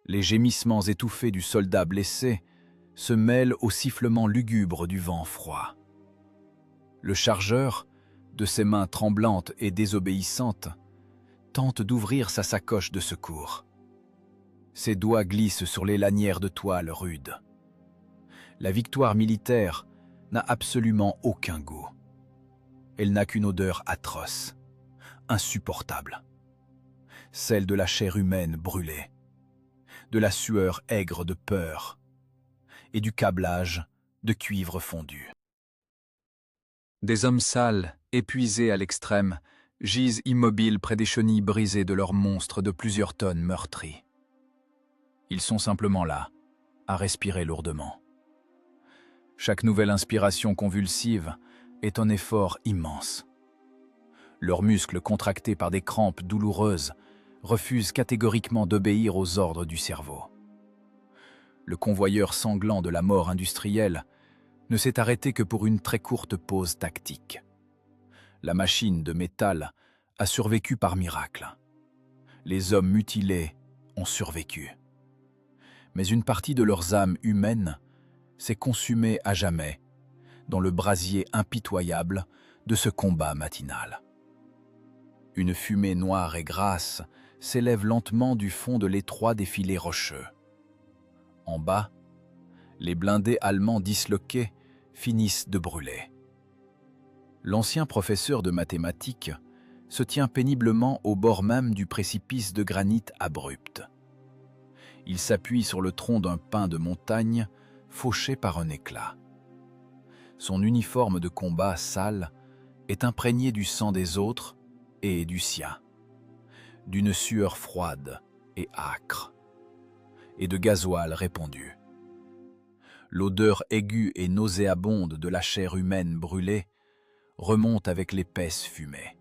Les gémissements étouffés du soldat blessé se mêlent aux sifflements lugubres du vent froid. Le chargeur, de ses mains tremblantes et désobéissantes, tente d'ouvrir sa sacoche de secours. Ses doigts glissent sur les lanières de toile rudes. La victoire militaire n'a absolument aucun goût. Elle n'a qu'une odeur atroce, insupportable. Celle de la chair humaine brûlée, de la sueur aigre de peur et du câblage de cuivre fondu. Des hommes sales, épuisés à l'extrême, gisent immobiles près des chenilles brisées de leurs monstres de plusieurs tonnes meurtris. Ils sont simplement là, à respirer lourdement. Chaque nouvelle inspiration convulsive est un effort immense. Leurs muscles contractés par des crampes douloureuses refusent catégoriquement d'obéir aux ordres du cerveau. Le convoyeur sanglant de la mort industrielle ne s'est arrêté que pour une très courte pause tactique. La machine de métal a survécu par miracle. Les hommes mutilés ont survécu. Mais une partie de leurs âmes humaines s'est consumée à jamais dans le brasier impitoyable de ce combat matinal. Une fumée noire et grasse s'élève lentement du fond de l'étroit défilé rocheux. En bas, les blindés allemands disloqués finissent de brûler. L'ancien professeur de mathématiques se tient péniblement au bord même du précipice de granit abrupt. Il s'appuie sur le tronc d'un pin de montagne fauché par un éclat. Son uniforme de combat sale est imprégné du sang des autres et du sien, d'une sueur froide et âcre, et de gasoil répandu. L'odeur aiguë et nauséabonde de la chair humaine brûlée remonte avec l'épaisse fumée.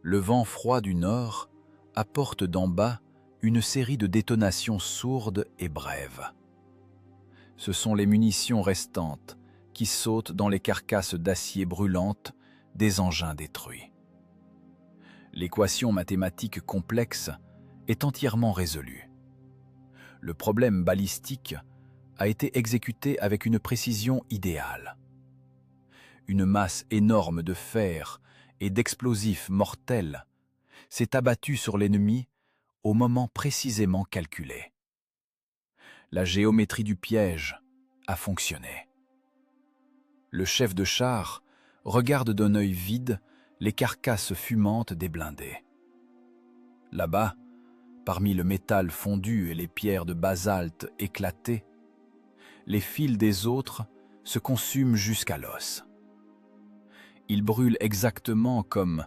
Le vent froid du nord apporte d'en bas une série de détonations sourdes et brèves. Ce sont les munitions restantes qui sautent dans les carcasses d'acier brûlantes des engins détruits. L'équation mathématique complexe est entièrement résolue. Le problème balistique a été exécuté avec une précision idéale. Une masse énorme de fer et d'explosifs mortels s'est abattue sur l'ennemi au moment précisément calculé. La géométrie du piège a fonctionné. Le chef de char regarde d'un œil vide les carcasses fumantes des blindés. Là-bas, parmi le métal fondu et les pierres de basalte éclatées, les fils des autres se consument jusqu'à l'os. Il brûle exactement comme,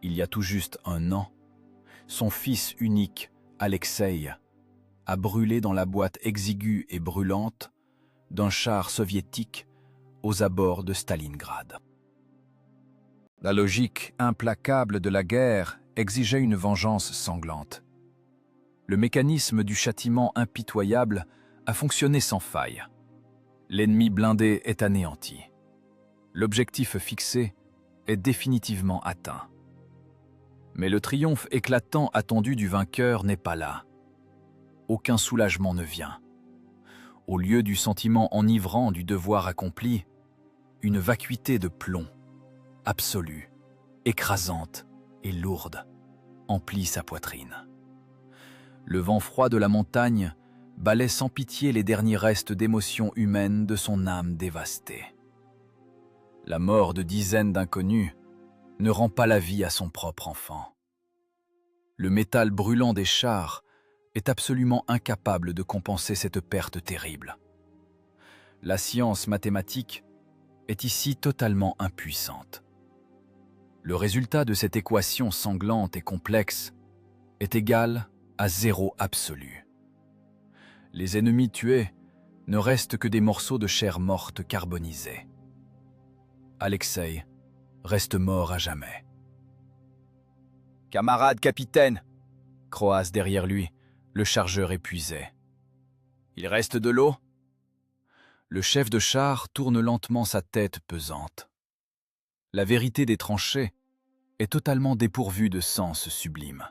il y a tout juste un an, son fils unique, Alexeï, a brûlé dans la boîte exiguë et brûlante d'un char soviétique aux abords de Stalingrad. La logique implacable de la guerre exigeait une vengeance sanglante. Le mécanisme du châtiment impitoyable a fonctionné sans faille. L'ennemi blindé est anéanti. L'objectif fixé est définitivement atteint. Mais le triomphe éclatant attendu du vainqueur n'est pas là. Aucun soulagement ne vient. Au lieu du sentiment enivrant du devoir accompli, une vacuité de plomb, absolue, écrasante et lourde, emplit sa poitrine. Le vent froid de la montagne balaie sans pitié les derniers restes d'émotions humaines de son âme dévastée. La mort de dizaines d'inconnus ne rend pas la vie à son propre enfant. Le métal brûlant des chars est absolument incapable de compenser cette perte terrible. La science mathématique est ici totalement impuissante. Le résultat de cette équation sanglante et complexe est égal à zéro absolu. Les ennemis tués ne restent que des morceaux de chair morte carbonisée. Alexeï reste mort à jamais. « Camarade capitaine !» croasse derrière lui le chargeur épuisé. « Il reste de l'eau ?» Le chef de char tourne lentement sa tête pesante. La vérité des tranchées est totalement dépourvue de sens sublime.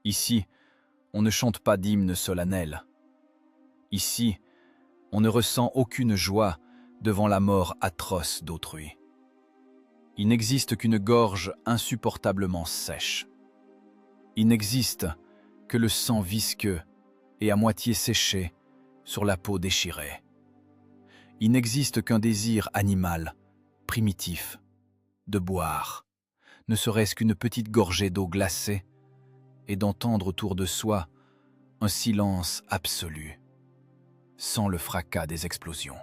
Ici, on ne chante pas d'hymne solennel. Ici, on ne ressent aucune joie devant la mort atroce d'autrui. Il n'existe qu'une gorge insupportablement sèche. Il n'existe que le sang visqueux et à moitié séché sur la peau déchirée. Il n'existe qu'un désir animal, primitif, de boire, ne serait-ce qu'une petite gorgée d'eau glacée, et d'entendre autour de soi un silence absolu, sans le fracas des explosions.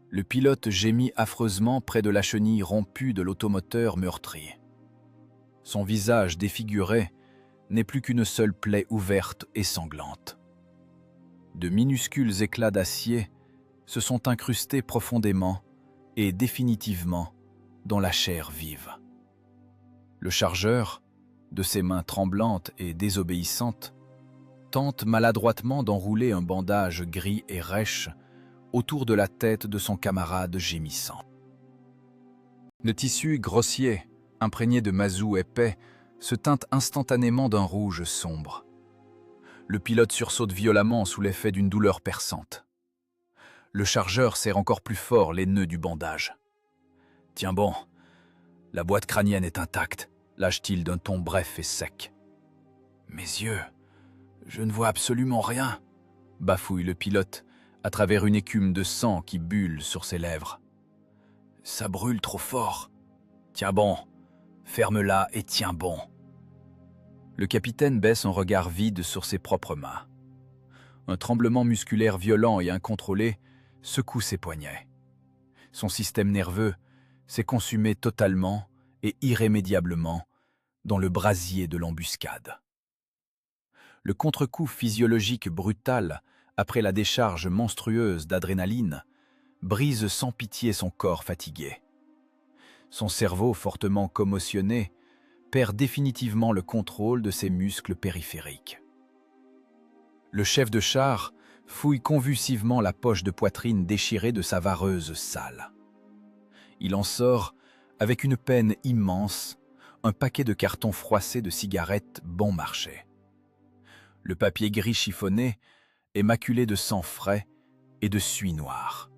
Le pilote gémit affreusement près de la chenille rompue de l'automoteur meurtri. Son visage défiguré n'est plus qu'une seule plaie ouverte et sanglante. De minuscules éclats d'acier se sont incrustés profondément et définitivement dans la chair vive. Le chargeur, de ses mains tremblantes et désobéissantes, tente maladroitement d'enrouler un bandage gris et rêche autour de la tête de son camarade gémissant. Le tissu grossier, imprégné de mazout épais, se teinte instantanément d'un rouge sombre. Le pilote sursaute violemment sous l'effet d'une douleur perçante. Le chargeur serre encore plus fort les nœuds du bandage. « Tiens bon, la boîte crânienne est intacte », lâche-t-il d'un ton bref et sec. Mes yeux, je ne vois absolument rien, bafouille le pilote à travers une écume de sang qui bulle sur ses lèvres. Ça brûle trop fort. Tiens bon, ferme-la et tiens bon. Le capitaine baisse un regard vide sur ses propres mains. Un tremblement musculaire violent et incontrôlé secoue ses poignets. Son système nerveux s'est consumé totalement et irrémédiablement dans le brasier de l'embuscade. Le contre-coup physiologique brutal après la décharge monstrueuse d'adrénaline brise sans pitié son corps fatigué. Son cerveau fortement commotionné perd définitivement le contrôle de ses muscles périphériques. Le chef de char fouille convulsivement la poche de poitrine déchirée de sa vareuse sale. Il en sort, avec une peine immense, un paquet de cartons froissés de cigarettes bon marché. Le papier gris chiffonné est maculé de sang frais et de suie noire.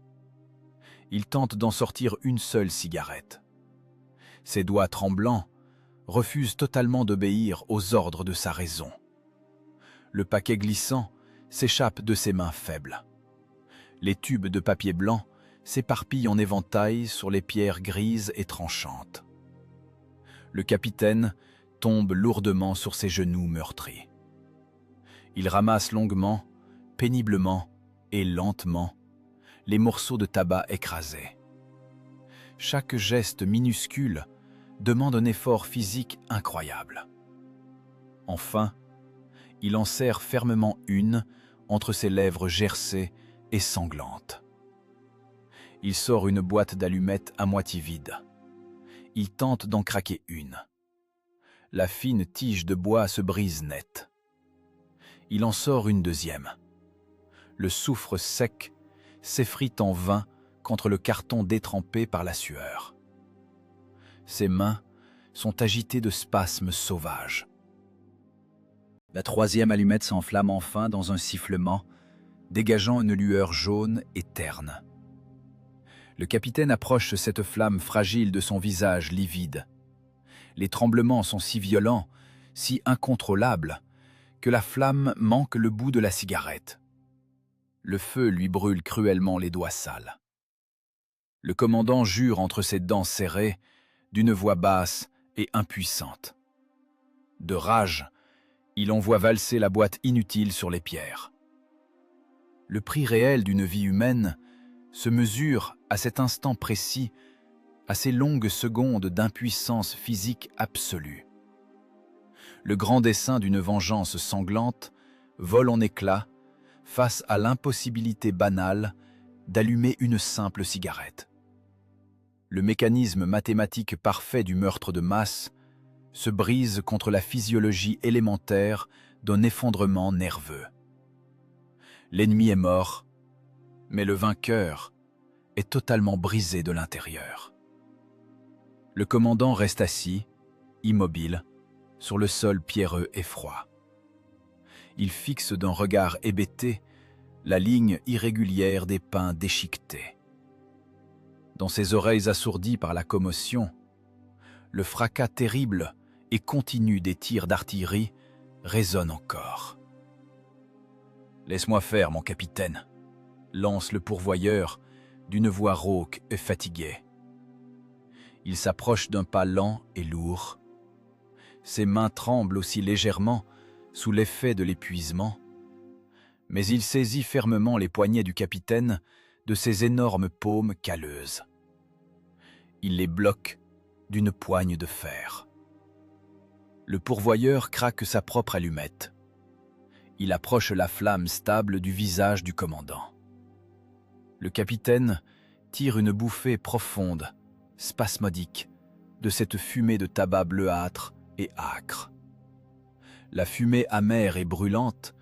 Il tente d'en sortir une seule cigarette. Ses doigts tremblants refusent totalement d'obéir aux ordres de sa raison. Le paquet glissant s'échappe de ses mains faibles. Les tubes de papier blanc s'éparpillent en éventail sur les pierres grises et tranchantes. Le capitaine tombe lourdement sur ses genoux meurtris. Il ramasse longuement, péniblement et lentement les morceaux de tabac écrasés. Chaque geste minuscule demande un effort physique incroyable. Enfin, il en serre fermement une entre ses lèvres gercées et sanglantes. Il sort une boîte d'allumettes à moitié vide. Il tente d'en craquer une. La fine tige de bois se brise net. Il en sort une deuxième. Le soufre sec s'effrite en vain contre le carton détrempé par la sueur. Ses mains sont agitées de spasmes sauvages. La troisième allumette s'enflamme enfin dans un sifflement, dégageant une lueur jaune et terne. Le capitaine approche cette flamme fragile de son visage livide. Les tremblements sont si violents, si incontrôlables, que la flamme manque le bout de la cigarette. Le feu lui brûle cruellement les doigts sales. Le commandant jure entre ses dents serrées, d'une voix basse et impuissante. De rage, il envoie valser la boîte inutile sur les pierres. Le prix réel d'une vie humaine se mesure à cet instant précis, à ces longues secondes d'impuissance physique absolue. Le grand dessein d'une vengeance sanglante vole en éclats face à l'impossibilité banale d'allumer une simple cigarette. Le mécanisme mathématique parfait du meurtre de masse se brise contre la physiologie élémentaire d'un effondrement nerveux. L'ennemi est mort, mais le vainqueur est totalement brisé de l'intérieur. Le commandant reste assis, immobile, sur le sol pierreux et froid. Il fixe d'un regard hébété la ligne irrégulière des pins déchiquetés. Dans ses oreilles assourdies par la commotion, le fracas terrible et continu des tirs d'artillerie résonne encore. « Laisse-moi faire, mon capitaine », lance le pourvoyeur d'une voix rauque et fatiguée. Il s'approche d'un pas lent et lourd. Ses mains tremblent aussi légèrement sous l'effet de l'épuisement, mais il saisit fermement les poignets du capitaine de ses énormes paumes calleuses. Il les bloque d'une poigne de fer. Le pourvoyeur craque sa propre allumette. Il approche la flamme stable du visage du commandant. Le capitaine tire une bouffée profonde, spasmodique, de cette fumée de tabac bleuâtre et âcre. La fumée amère et brûlante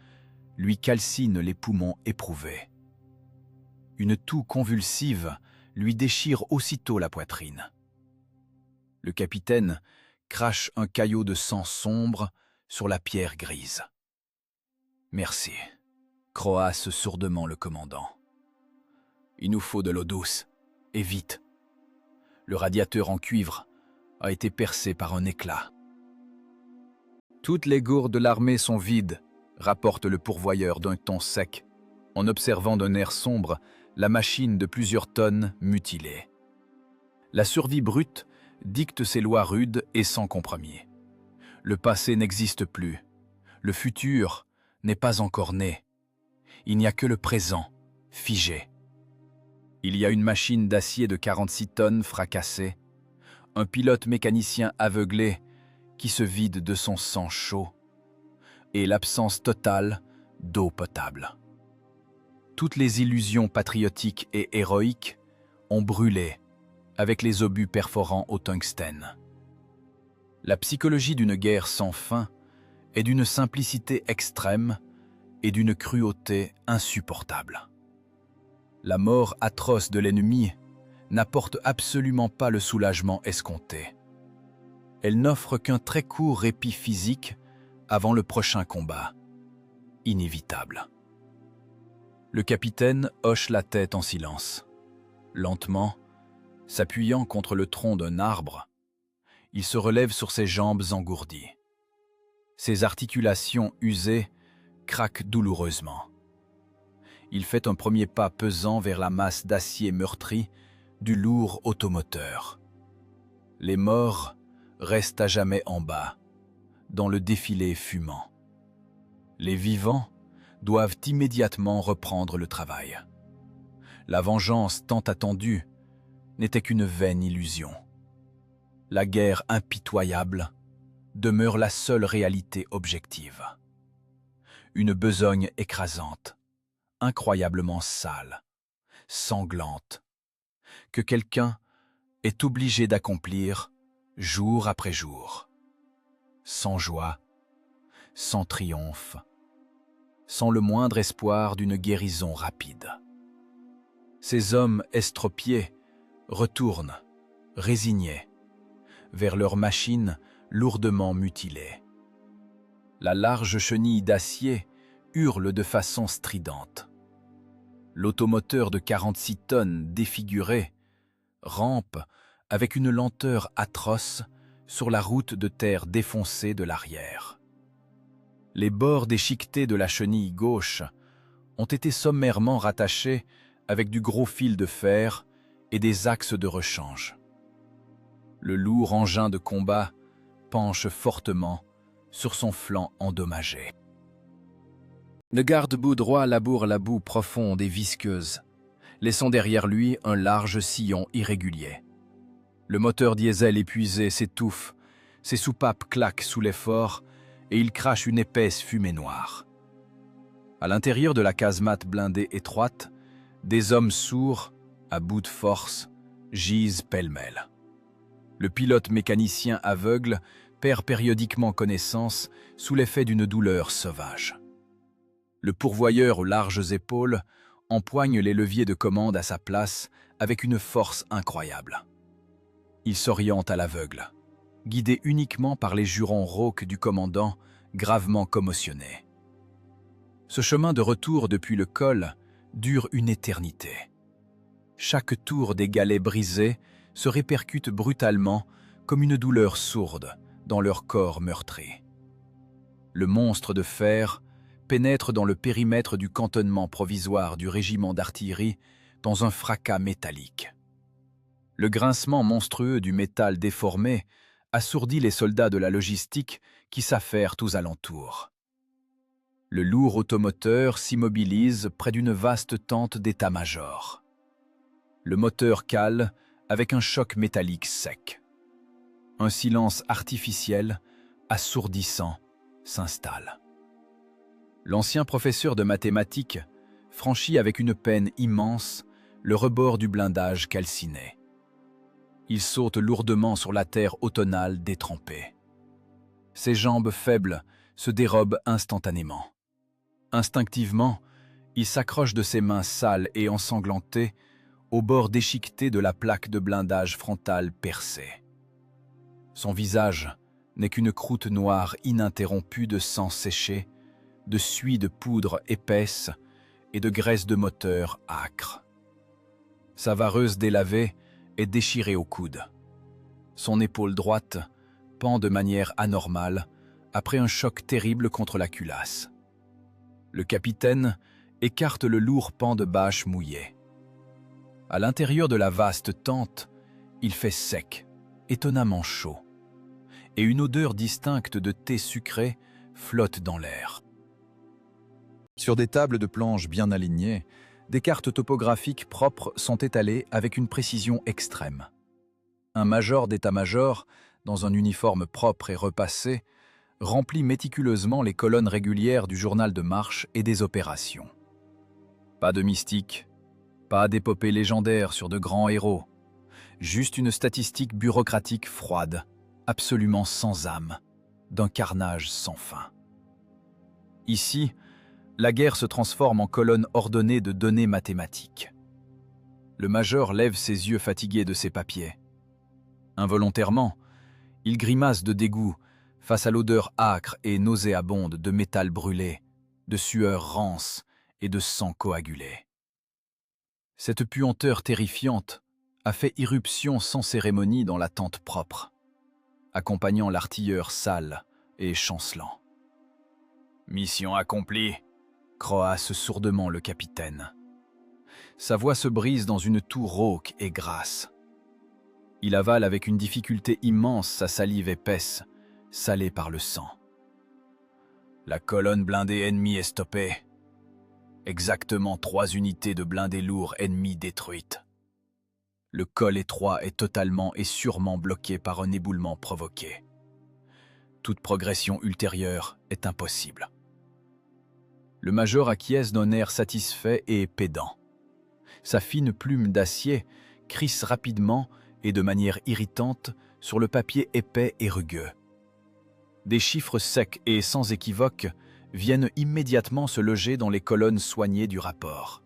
lui calcine les poumons éprouvés. Une toux convulsive lui déchire aussitôt la poitrine. Le capitaine crache un caillot de sang sombre sur la pierre grise. « Merci », croasse sourdement le commandant. « Il nous faut de l'eau douce, et vite. » Le radiateur en cuivre a été percé par un éclat. Toutes les gourdes de l'armée sont vides, rapporte le pourvoyeur d'un ton sec, en observant d'un air sombre la machine de plusieurs tonnes mutilée. La survie brute dicte ses lois rudes et sans compromis. Le passé n'existe plus. Le futur n'est pas encore né. Il n'y a que le présent, figé. Il y a une machine d'acier de 46 tonnes fracassée, un pilote mécanicien aveuglé qui se vide de son sang chaud, et l'absence totale d'eau potable. Toutes les illusions patriotiques et héroïques ont brûlé avec les obus perforants au tungstène. La psychologie d'une guerre sans fin est d'une simplicité extrême et d'une cruauté insupportable. La mort atroce de l'ennemi n'apporte absolument pas le soulagement escompté. Elle n'offre qu'un très court répit physique avant le prochain combat, inévitable. Le capitaine hoche la tête en silence. Lentement, s'appuyant contre le tronc d'un arbre, il se relève sur ses jambes engourdies. Ses articulations usées craquent douloureusement. Il fait un premier pas pesant vers la masse d'acier meurtri du lourd automoteur. Les morts restent à jamais en bas, dans le défilé fumant. Les vivants doivent immédiatement reprendre le travail. La vengeance tant attendue n'était qu'une vaine illusion. La guerre impitoyable demeure la seule réalité objective. Une besogne écrasante, incroyablement sale, sanglante, que quelqu'un est obligé d'accomplir jour après jour, sans joie, sans triomphe, sans le moindre espoir d'une guérison rapide. Ces hommes estropiés retournent, résignés, vers leurs machines lourdement mutilées. La large chenille d'acier hurle de façon stridente. L'automoteur de 46 tonnes défiguré rampe avec une lenteur atroce sur la route de terre défoncée de l'arrière. Les bords déchiquetés de la chenille gauche ont été sommairement rattachés avec du gros fil de fer et des axes de rechange. Le lourd engin de combat penche fortement sur son flanc endommagé. Le garde-boue droit laboure la boue profonde et visqueuse, laissant derrière lui un large sillon irrégulier. Le moteur diesel épuisé s'étouffe, ses soupapes claquent sous l'effort et il crache une épaisse fumée noire. À l'intérieur de la casemate blindée étroite, des hommes sourds, à bout de force, gisent pêle-mêle. Le pilote mécanicien aveugle perd périodiquement connaissance sous l'effet d'une douleur sauvage. Le pourvoyeur aux larges épaules empoigne les leviers de commande à sa place avec une force incroyable. Il s'oriente à l'aveugle, guidé uniquement par les jurons rauques du commandant, gravement commotionné. Ce chemin de retour depuis le col dure une éternité. Chaque tour des galets brisés se répercute brutalement comme une douleur sourde dans leur corps meurtri. Le monstre de fer pénètre dans le périmètre du cantonnement provisoire du régiment d'artillerie dans un fracas métallique. Le grincement monstrueux du métal déformé assourdit les soldats de la logistique qui s'affairent aux alentours. Le lourd automoteur s'immobilise près d'une vaste tente d'état-major. Le moteur cale avec un choc métallique sec. Un silence artificiel, assourdissant, s'installe. L'ancien professeur de mathématiques franchit avec une peine immense le rebord du blindage calciné. Il saute lourdement sur la terre automnale détrempée. Ses jambes faibles se dérobent instantanément. Instinctivement, il s'accroche de ses mains sales et ensanglantées au bord déchiqueté de la plaque de blindage frontale percée. Son visage n'est qu'une croûte noire ininterrompue de sang séché, de suie de poudre épaisse et de graisse de moteur âcre. Sa vareuse délavée est déchirée au coude. Son épaule droite pend de manière anormale après un choc terrible contre la culasse. Le capitaine écarte le lourd pan de bâche mouillé. À l'intérieur de la vaste tente, il fait sec, étonnamment chaud, et une odeur distincte de thé sucré flotte dans l'air. Sur des tables de planches bien alignées, des cartes topographiques propres sont étalées avec une précision extrême. Un major d'état-major, dans un uniforme propre et repassé, remplit méticuleusement les colonnes régulières du journal de marche et des opérations. Pas de mystique, pas d'épopée légendaire sur de grands héros, juste une statistique bureaucratique froide, absolument sans âme, d'un carnage sans fin. Ici, la guerre se transforme en colonne ordonnée de données mathématiques. Le major lève ses yeux fatigués de ses papiers. Involontairement, il grimace de dégoût face à l'odeur âcre et nauséabonde de métal brûlé, de sueur rance et de sang coagulé. Cette puanteur terrifiante a fait irruption sans cérémonie dans la tente propre, accompagnant l'artilleur sale et chancelant. « Mission accomplie !» croasse sourdement le capitaine. Sa voix se brise dans une toux rauque et grasse. Il avale avec une difficulté immense sa salive épaisse, salée par le sang. La colonne blindée ennemie est stoppée. Exactement 3 unités de blindés lourds ennemis détruites. Le col étroit est totalement et sûrement bloqué par un éboulement provoqué. Toute progression ultérieure est impossible. Le major acquiesce d'un air satisfait et pédant. Sa fine plume d'acier crisse rapidement et de manière irritante sur le papier épais et rugueux. Des chiffres secs et sans équivoque viennent immédiatement se loger dans les colonnes soignées du rapport.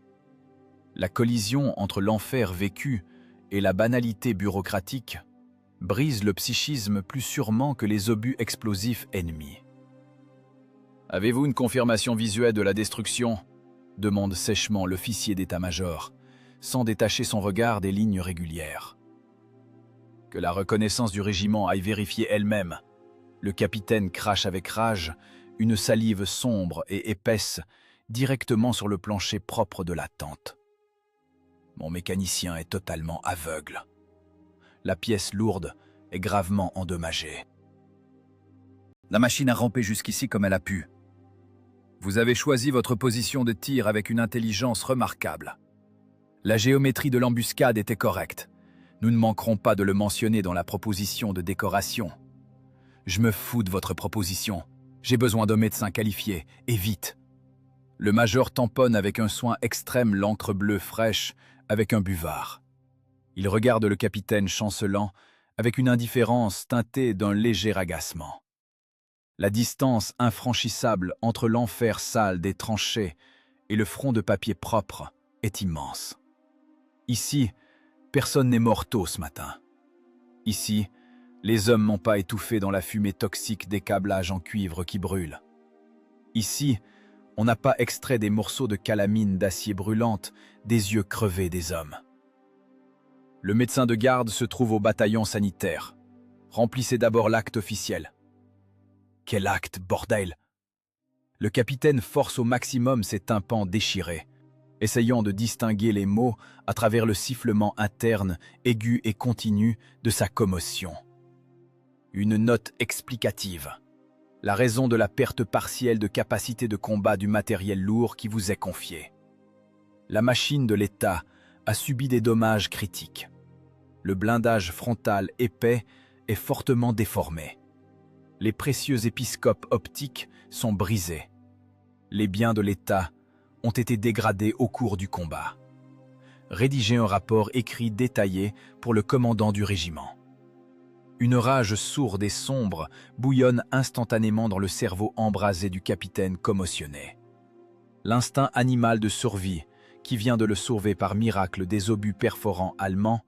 La collision entre l'enfer vécu et la banalité bureaucratique brise le psychisme plus sûrement que les obus explosifs ennemis. « Avez-vous une confirmation visuelle de la destruction ?» demande sèchement l'officier d'état-major, sans détacher son regard des lignes régulières. Que la reconnaissance du régiment aille vérifier elle-même. Le capitaine crache avec rage, une salive sombre et épaisse, directement sur le plancher propre de la tente. Mon mécanicien est totalement aveugle. La pièce lourde est gravement endommagée. La machine a rampé jusqu'ici comme elle a pu. Vous avez choisi votre position de tir avec une intelligence remarquable. La géométrie de l'embuscade était correcte. Nous ne manquerons pas de le mentionner dans la proposition de décoration. Je me fous de votre proposition. J'ai besoin d'un médecin qualifié, et vite. Le major tamponne avec un soin extrême l'encre bleue fraîche avec un buvard. Il regarde le capitaine chancelant avec une indifférence teintée d'un léger agacement. La distance infranchissable entre l'enfer sale des tranchées et le front de papier propre est immense. Ici, personne n'est mort tôt ce matin. Ici, les hommes n'ont pas étouffé dans la fumée toxique des câblages en cuivre qui brûlent. Ici, on n'a pas extrait des morceaux de calamine d'acier brûlante des yeux crevés des hommes. Le médecin de garde se trouve au bataillon sanitaire. Remplissez d'abord l'acte officiel. Quel acte, bordel! Le capitaine force au maximum ses tympans déchirés, essayant de distinguer les mots à travers le sifflement interne, aigu et continu de sa commotion. Une note explicative. La raison de la perte partielle de capacité de combat du matériel lourd qui vous est confié. La machine de l'État a subi des dommages critiques. Le blindage frontal épais est fortement déformé. Les précieux épiscopes optiques sont brisés. Les biens de l'État ont été dégradés au cours du combat. Rédigez un rapport écrit détaillé pour le commandant du régiment. Une rage sourde et sombre bouillonne instantanément dans le cerveau embrasé du capitaine commotionné. L'instinct animal de survie, qui vient de le sauver par miracle des obus perforants allemands,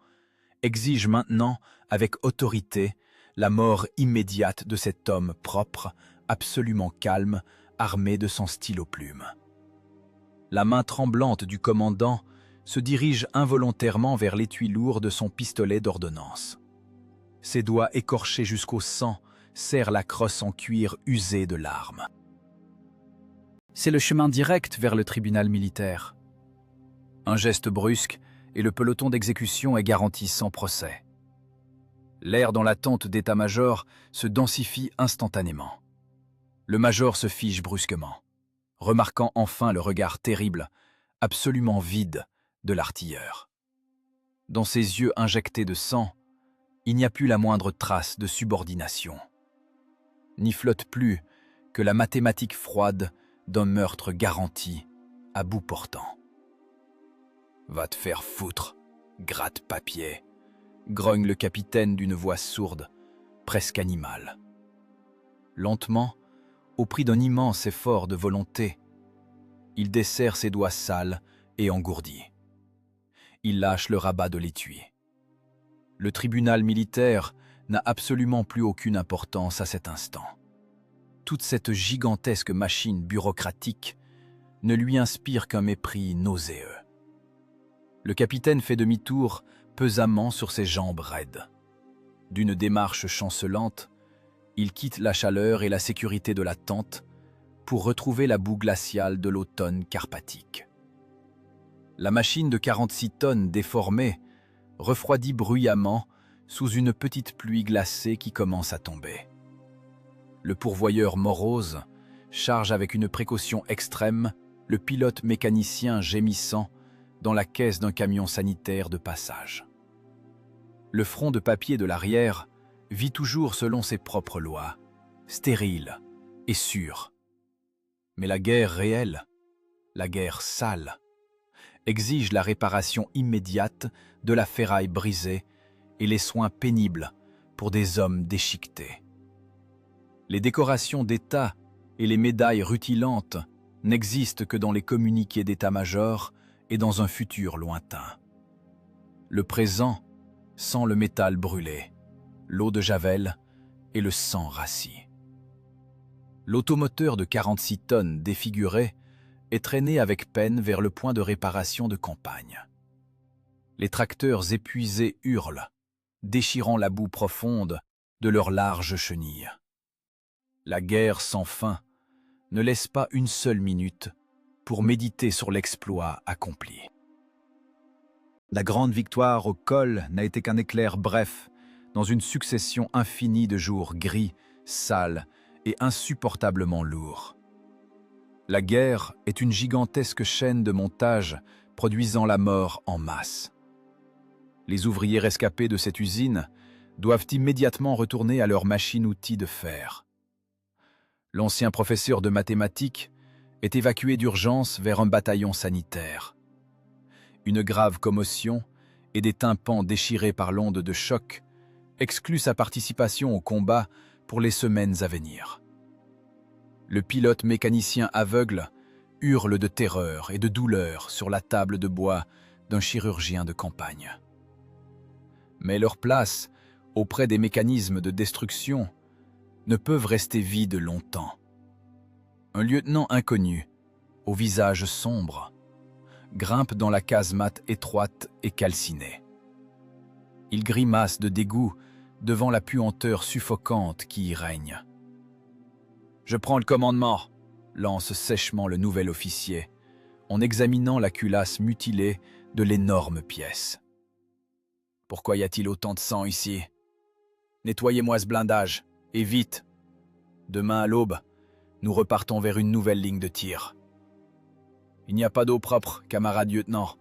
exige maintenant, avec autorité, la mort immédiate de cet homme propre, absolument calme, armé de son stylo-plume. La main tremblante du commandant se dirige involontairement vers l'étui lourd de son pistolet d'ordonnance. Ses doigts écorchés jusqu'au sang serre la crosse en cuir usée de larmes. C'est le chemin direct vers le tribunal militaire. Un geste brusque et le peloton d'exécution est garanti sans procès. L'air dans la tente d'état-major se densifie instantanément. Le major se fige brusquement, remarquant enfin le regard terrible, absolument vide, de l'artilleur. Dans ses yeux injectés de sang, il n'y a plus la moindre trace de subordination. N'y flotte plus que la mathématique froide d'un meurtre garanti à bout portant. « Va te faire foutre, gratte-papier !» grogne le capitaine d'une voix sourde, presque animale. Lentement, au prix d'un immense effort de volonté, il desserre ses doigts sales et engourdis. Il lâche le rabat de l'étui. Le tribunal militaire n'a absolument plus aucune importance à cet instant. Toute cette gigantesque machine bureaucratique ne lui inspire qu'un mépris nauséeux. Le capitaine fait demi-tour pesamment sur ses jambes raides. D'une démarche chancelante, il quitte la chaleur et la sécurité de la tente pour retrouver la boue glaciale de l'automne carpatique. La machine de 46 tonnes déformée refroidit bruyamment sous une petite pluie glacée qui commence à tomber. Le pourvoyeur morose charge avec une précaution extrême le pilote mécanicien gémissant dans la caisse d'un camion sanitaire de passage. Le front de papier de l'arrière vit toujours selon ses propres lois, stérile et sûr. Mais la guerre réelle, la guerre sale, exige la réparation immédiate de la ferraille brisée et les soins pénibles pour des hommes déchiquetés. Les décorations d'État et les médailles rutilantes n'existent que dans les communiqués d'état-major et dans un futur lointain. Le présent sent le métal brûlé, l'eau de javel et le sang rassis. L'automoteur de 46 tonnes défiguré est traîné avec peine vers le point de réparation de campagne. Les tracteurs épuisés hurlent, déchirant la boue profonde de leurs larges chenilles. La guerre sans fin ne laisse pas une seule minute pour méditer sur l'exploit accompli. La grande victoire au col n'a été qu'un éclair bref dans une succession infinie de jours gris, sales et insupportablement lourds. La guerre est une gigantesque chaîne de montage produisant la mort en masse. Les ouvriers rescapés de cette usine doivent immédiatement retourner à leur machine-outil de fer. L'ancien professeur de mathématiques est évacué d'urgence vers un bataillon sanitaire. Une grave commotion et des tympans déchirés par l'onde de choc excluent sa participation au combat pour les semaines à venir. Le pilote mécanicien aveugle hurle de terreur et de douleur sur la table de bois d'un chirurgien de campagne. Mais leur place auprès des mécanismes de destruction ne peuvent rester vides longtemps. Un lieutenant inconnu, au visage sombre, grimpe dans la casemate étroite et calcinée. Il grimace de dégoût devant la puanteur suffocante qui y règne. « Je prends le commandement », lance sèchement le nouvel officier, en examinant la culasse mutilée de l'énorme pièce. « Pourquoi y a-t-il autant de sang ici? Nettoyez-moi ce blindage, et vite. Demain à l'aube, nous repartons vers une nouvelle ligne de tir. »« Il n'y a pas d'eau propre, camarade lieutenant, »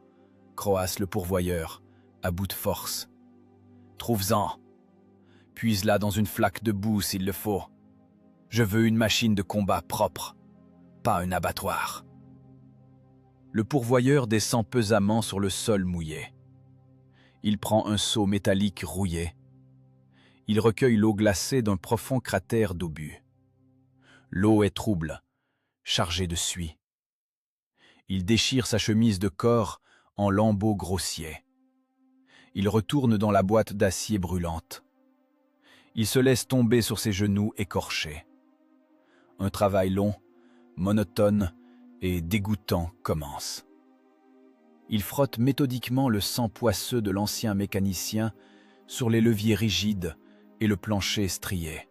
croasse le pourvoyeur, à bout de force. « Trouve-en. Puise-la dans une flaque de boue s'il le faut. Je veux une machine de combat propre, pas un abattoir. » Le pourvoyeur descend pesamment sur le sol mouillé. Il prend un seau métallique rouillé. Il recueille l'eau glacée d'un profond cratère d'obus. L'eau est trouble, chargée de suie. Il déchire sa chemise de corps en lambeaux grossiers. Il retourne dans la boîte d'acier brûlante. Il se laisse tomber sur ses genoux écorchés. Un travail long, monotone et dégoûtant commence. Il frotte méthodiquement le sang poisseux de l'ancien mécanicien sur les leviers rigides et le plancher strié.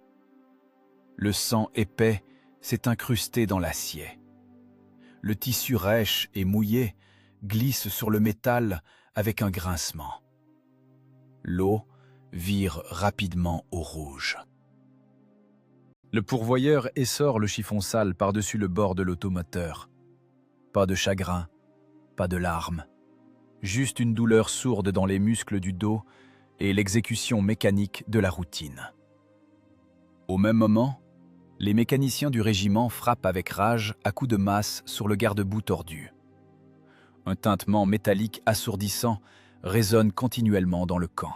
Le sang épais s'est incrusté dans l'acier. Le tissu rêche et mouillé glisse sur le métal avec un grincement. L'eau vire rapidement au rouge. Le pourvoyeur essore le chiffon sale par-dessus le bord de l'automoteur. Pas de chagrin, pas de larmes, juste une douleur sourde dans les muscles du dos et l'exécution mécanique de la routine. Au même moment, les mécaniciens du régiment frappent avec rage à coups de masse sur le garde-boue tordu. Un tintement métallique assourdissant résonne continuellement dans le camp.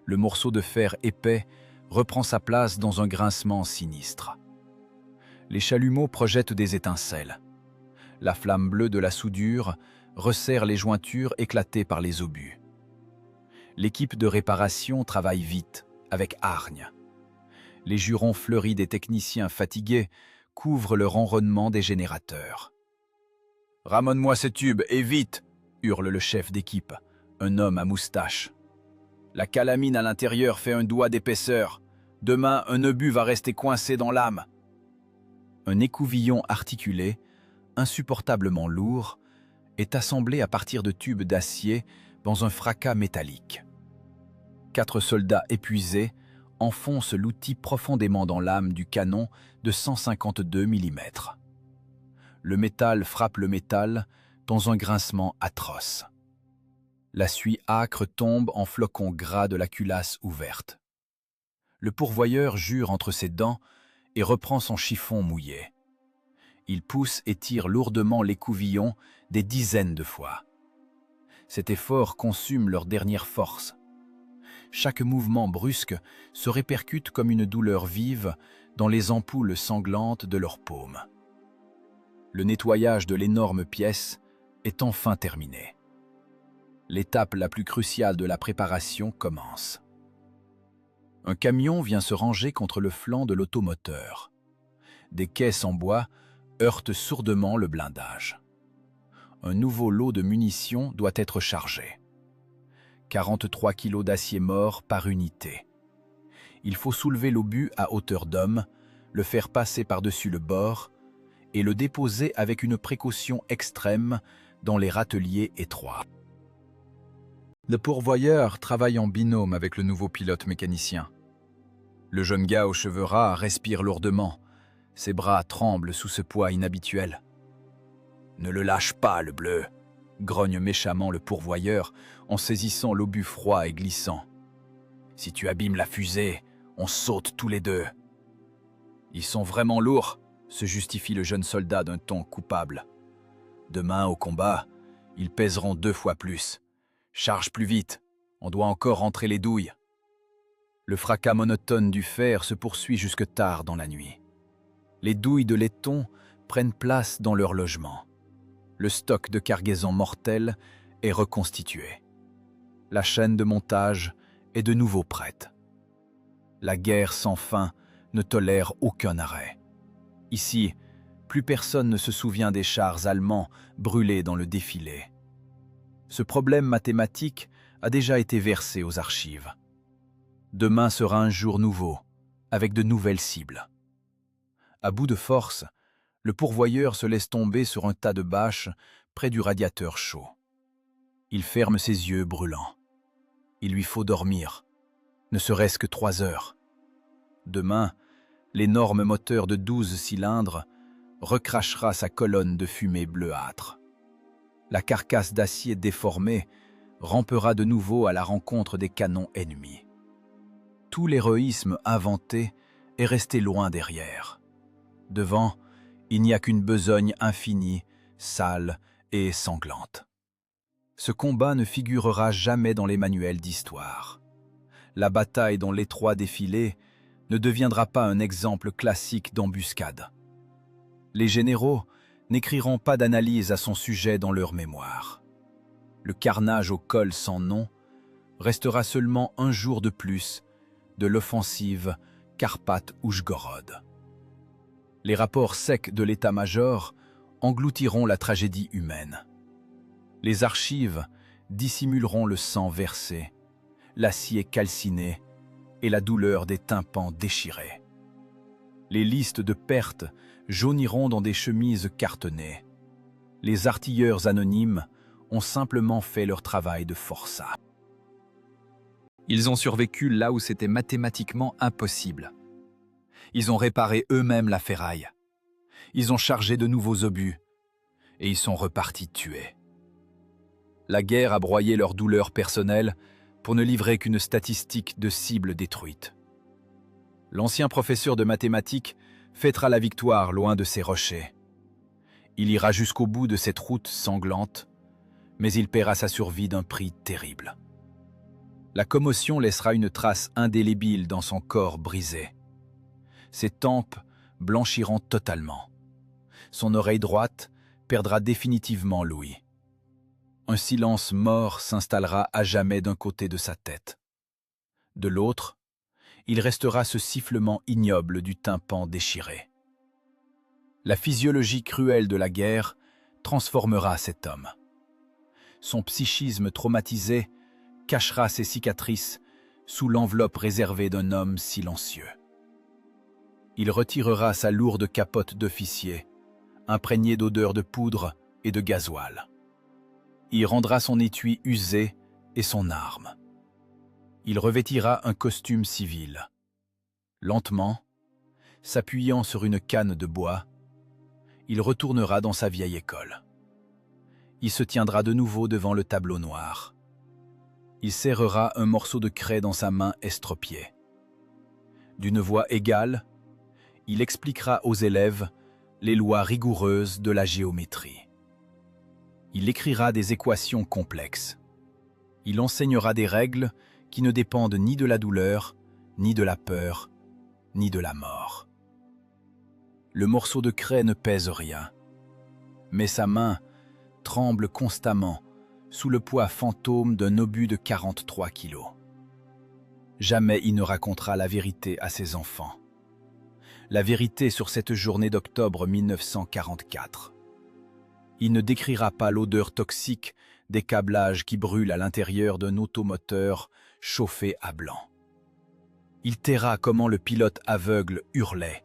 Le morceau de fer épais reprend sa place dans un grincement sinistre. Les chalumeaux projettent des étincelles. La flamme bleue de la soudure resserre les jointures éclatées par les obus. L'équipe de réparation travaille vite, avec hargne. Les jurons fleuris des techniciens fatigués couvrent le ronronnement des générateurs. « Ramène-moi ce tube, et vite !» hurle le chef d'équipe, un homme à moustache. « La calamine à l'intérieur fait un doigt d'épaisseur. Demain, un obus va rester coincé dans l'âme. » Un écouvillon articulé, insupportablement lourd, est assemblé à partir de tubes d'acier dans un fracas métallique. 4 soldats épuisés enfoncent l'outil profondément dans l'âme du canon de 152 mm. Le métal frappe le métal dans un grincement atroce. La suie âcre tombe en flocons gras de la culasse ouverte. Le pourvoyeur jure entre ses dents et reprend son chiffon mouillé. Il pousse et tire lourdement l'écouvillon des dizaines de fois. Cet effort consume leur dernière force. Chaque mouvement brusque se répercute comme une douleur vive dans les ampoules sanglantes de leurs paumes. Le nettoyage de l'énorme pièce est enfin terminé. L'étape la plus cruciale de la préparation commence. Un camion vient se ranger contre le flanc de l'automoteur. Des caisses en bois heurtent sourdement le blindage. Un nouveau lot de munitions doit être chargé. 43 kilos d'acier mort par unité. Il faut soulever l'obus à hauteur d'homme, le faire passer par-dessus le bord et le déposer avec une précaution extrême dans les râteliers étroits. Le pourvoyeur travaille en binôme avec le nouveau pilote mécanicien. Le jeune gars aux cheveux ras respire lourdement. Ses bras tremblent sous ce poids inhabituel. « Ne le lâche pas, le bleu !» grogne méchamment le pourvoyeur en saisissant l'obus froid et glissant. « Si tu abîmes la fusée, on saute tous les deux. »« Ils sont vraiment lourds !» se justifie le jeune soldat d'un ton coupable. « Demain, au combat, ils pèseront 2 fois plus. Charge plus vite, on doit encore rentrer les douilles. » Le fracas monotone du fer se poursuit jusque tard dans la nuit. Les douilles de laiton prennent place dans leur logement. Le stock de cargaison mortelle est reconstitué. La chaîne de montage est de nouveau prête. La guerre sans fin ne tolère aucun arrêt. Ici, plus personne ne se souvient des chars allemands brûlés dans le défilé. Ce problème mathématique a déjà été versé aux archives. Demain sera un jour nouveau, avec de nouvelles cibles. À bout de force, le pourvoyeur se laisse tomber sur un tas de bâches près du radiateur chaud. Il ferme ses yeux brûlants. Il lui faut dormir, ne serait-ce que 3 heures. Demain, l'énorme moteur de 12 cylindres recrachera sa colonne de fumée bleuâtre. La carcasse d'acier déformée rampera de nouveau à la rencontre des canons ennemis. Tout l'héroïsme inventé est resté loin derrière. Devant, il n'y a qu'une besogne infinie, sale et sanglante. Ce combat ne figurera jamais dans les manuels d'histoire. La bataille dans l'étroit défilé ne deviendra pas un exemple classique d'embuscade. Les généraux n'écriront pas d'analyse à son sujet dans leur mémoire. Le carnage au col sans nom restera seulement un jour de plus de l'offensive Karpat-Oujgorod. Les rapports secs de l'état-major engloutiront la tragédie humaine. Les archives dissimuleront le sang versé, l'acier calciné et la douleur des tympans déchirés. Les listes de pertes jauniront dans des chemises cartonnées. Les artilleurs anonymes ont simplement fait leur travail de forçat. Ils ont survécu là où c'était mathématiquement impossible. Ils ont réparé eux-mêmes la ferraille. Ils ont chargé de nouveaux obus. Et ils sont repartis tués. La guerre a broyé leur douleur personnelle pour ne livrer qu'une statistique de cibles détruites. L'ancien professeur de mathématiques fêtera la victoire loin de ses rochers. Il ira jusqu'au bout de cette route sanglante, mais il paiera sa survie d'un prix terrible. La commotion laissera une trace indélébile dans son corps brisé. Ses tempes blanchiront totalement. Son oreille droite perdra définitivement l'ouïe. Un silence mort s'installera à jamais d'un côté de sa tête. De l'autre, il restera ce sifflement ignoble du tympan déchiré. La physiologie cruelle de la guerre transformera cet homme. Son psychisme traumatisé cachera ses cicatrices sous l'enveloppe réservée d'un homme silencieux. Il retirera sa lourde capote d'officier, imprégnée d'odeurs de poudre et de gasoil. Il rendra son étui usé et son arme. Il revêtira un costume civil. Lentement, s'appuyant sur une canne de bois, il retournera dans sa vieille école. Il se tiendra de nouveau devant le tableau noir. Il serrera un morceau de craie dans sa main estropiée. D'une voix égale, il expliquera aux élèves les lois rigoureuses de la géométrie. Il écrira des équations complexes. Il enseignera des règles qui ne dépendent ni de la douleur, ni de la peur, ni de la mort. Le morceau de craie ne pèse rien, mais sa main tremble constamment sous le poids fantôme d'un obus de 43 kilos. Jamais il ne racontera la vérité à ses enfants. La vérité sur cette journée d'octobre 1944. Il ne décrira pas l'odeur toxique des câblages qui brûlent à l'intérieur d'un automoteur chauffé à blanc. Il taira comment le pilote aveugle hurlait,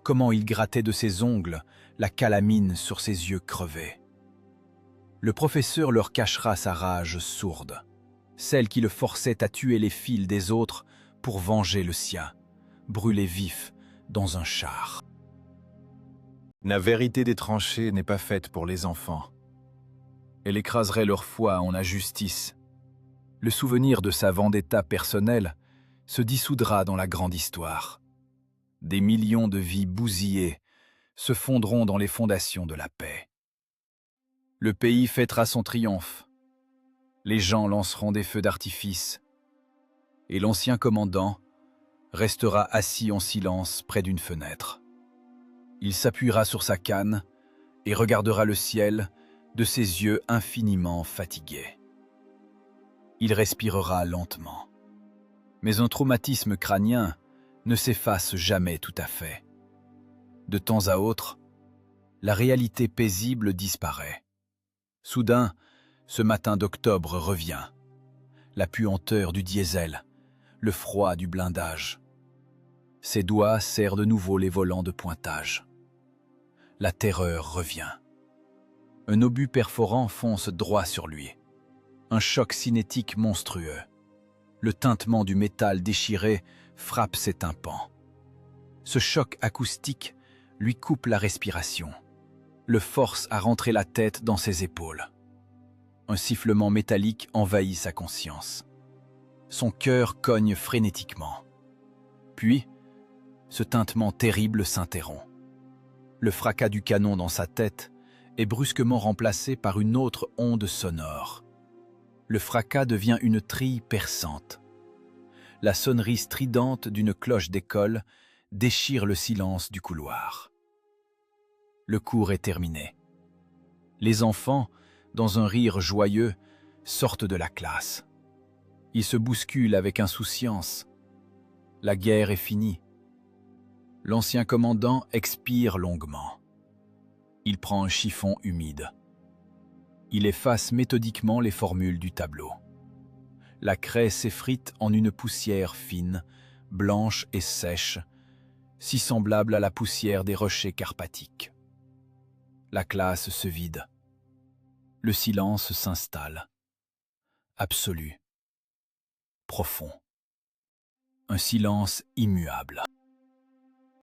comment il grattait de ses ongles la calamine sur ses yeux crevés. Le professeur leur cachera sa rage sourde, celle qui le forçait à tuer les fils des autres pour venger le sien, brûlé vif dans un char. La vérité des tranchées n'est pas faite pour les enfants. Elle écraserait leur foi en la justice. Le souvenir de sa vendetta personnelle se dissoudra dans la grande histoire. Des millions de vies bousillées se fondront dans les fondations de la paix. Le pays fêtera son triomphe. Les gens lanceront des feux d'artifice. Et l'ancien commandant restera assis en silence près d'une fenêtre. Il s'appuiera sur sa canne et regardera le ciel de ses yeux infiniment fatigués. Il respirera lentement. Mais un traumatisme crânien ne s'efface jamais tout à fait. De temps à autre, la réalité paisible disparaît. Soudain, ce matin d'octobre revient. La puanteur du diesel, le froid du blindage. Ses doigts serrent de nouveau les volants de pointage. La terreur revient. Un obus perforant fonce droit sur lui. Un choc cinétique monstrueux. Le tintement du métal déchiré frappe ses tympans. Ce choc acoustique lui coupe la respiration, le force à rentrer la tête dans ses épaules. Un sifflement métallique envahit sa conscience. Son cœur cogne frénétiquement. Puis, ce tintement terrible s'interrompt. Le fracas du canon dans sa tête est brusquement remplacé par une autre onde sonore. Le fracas devient une trille perçante. La sonnerie stridente d'une cloche d'école déchire le silence du couloir. Le cours est terminé. Les enfants, dans un rire joyeux, sortent de la classe. Ils se bousculent avec insouciance. La guerre est finie. L'ancien commandant expire longuement. Il prend un chiffon humide. Il efface méthodiquement les formules du tableau. La craie s'effrite en une poussière fine, blanche et sèche, si semblable à la poussière des rochers carpathiques. La classe se vide. Le silence s'installe. Absolu. Profond. Un silence immuable.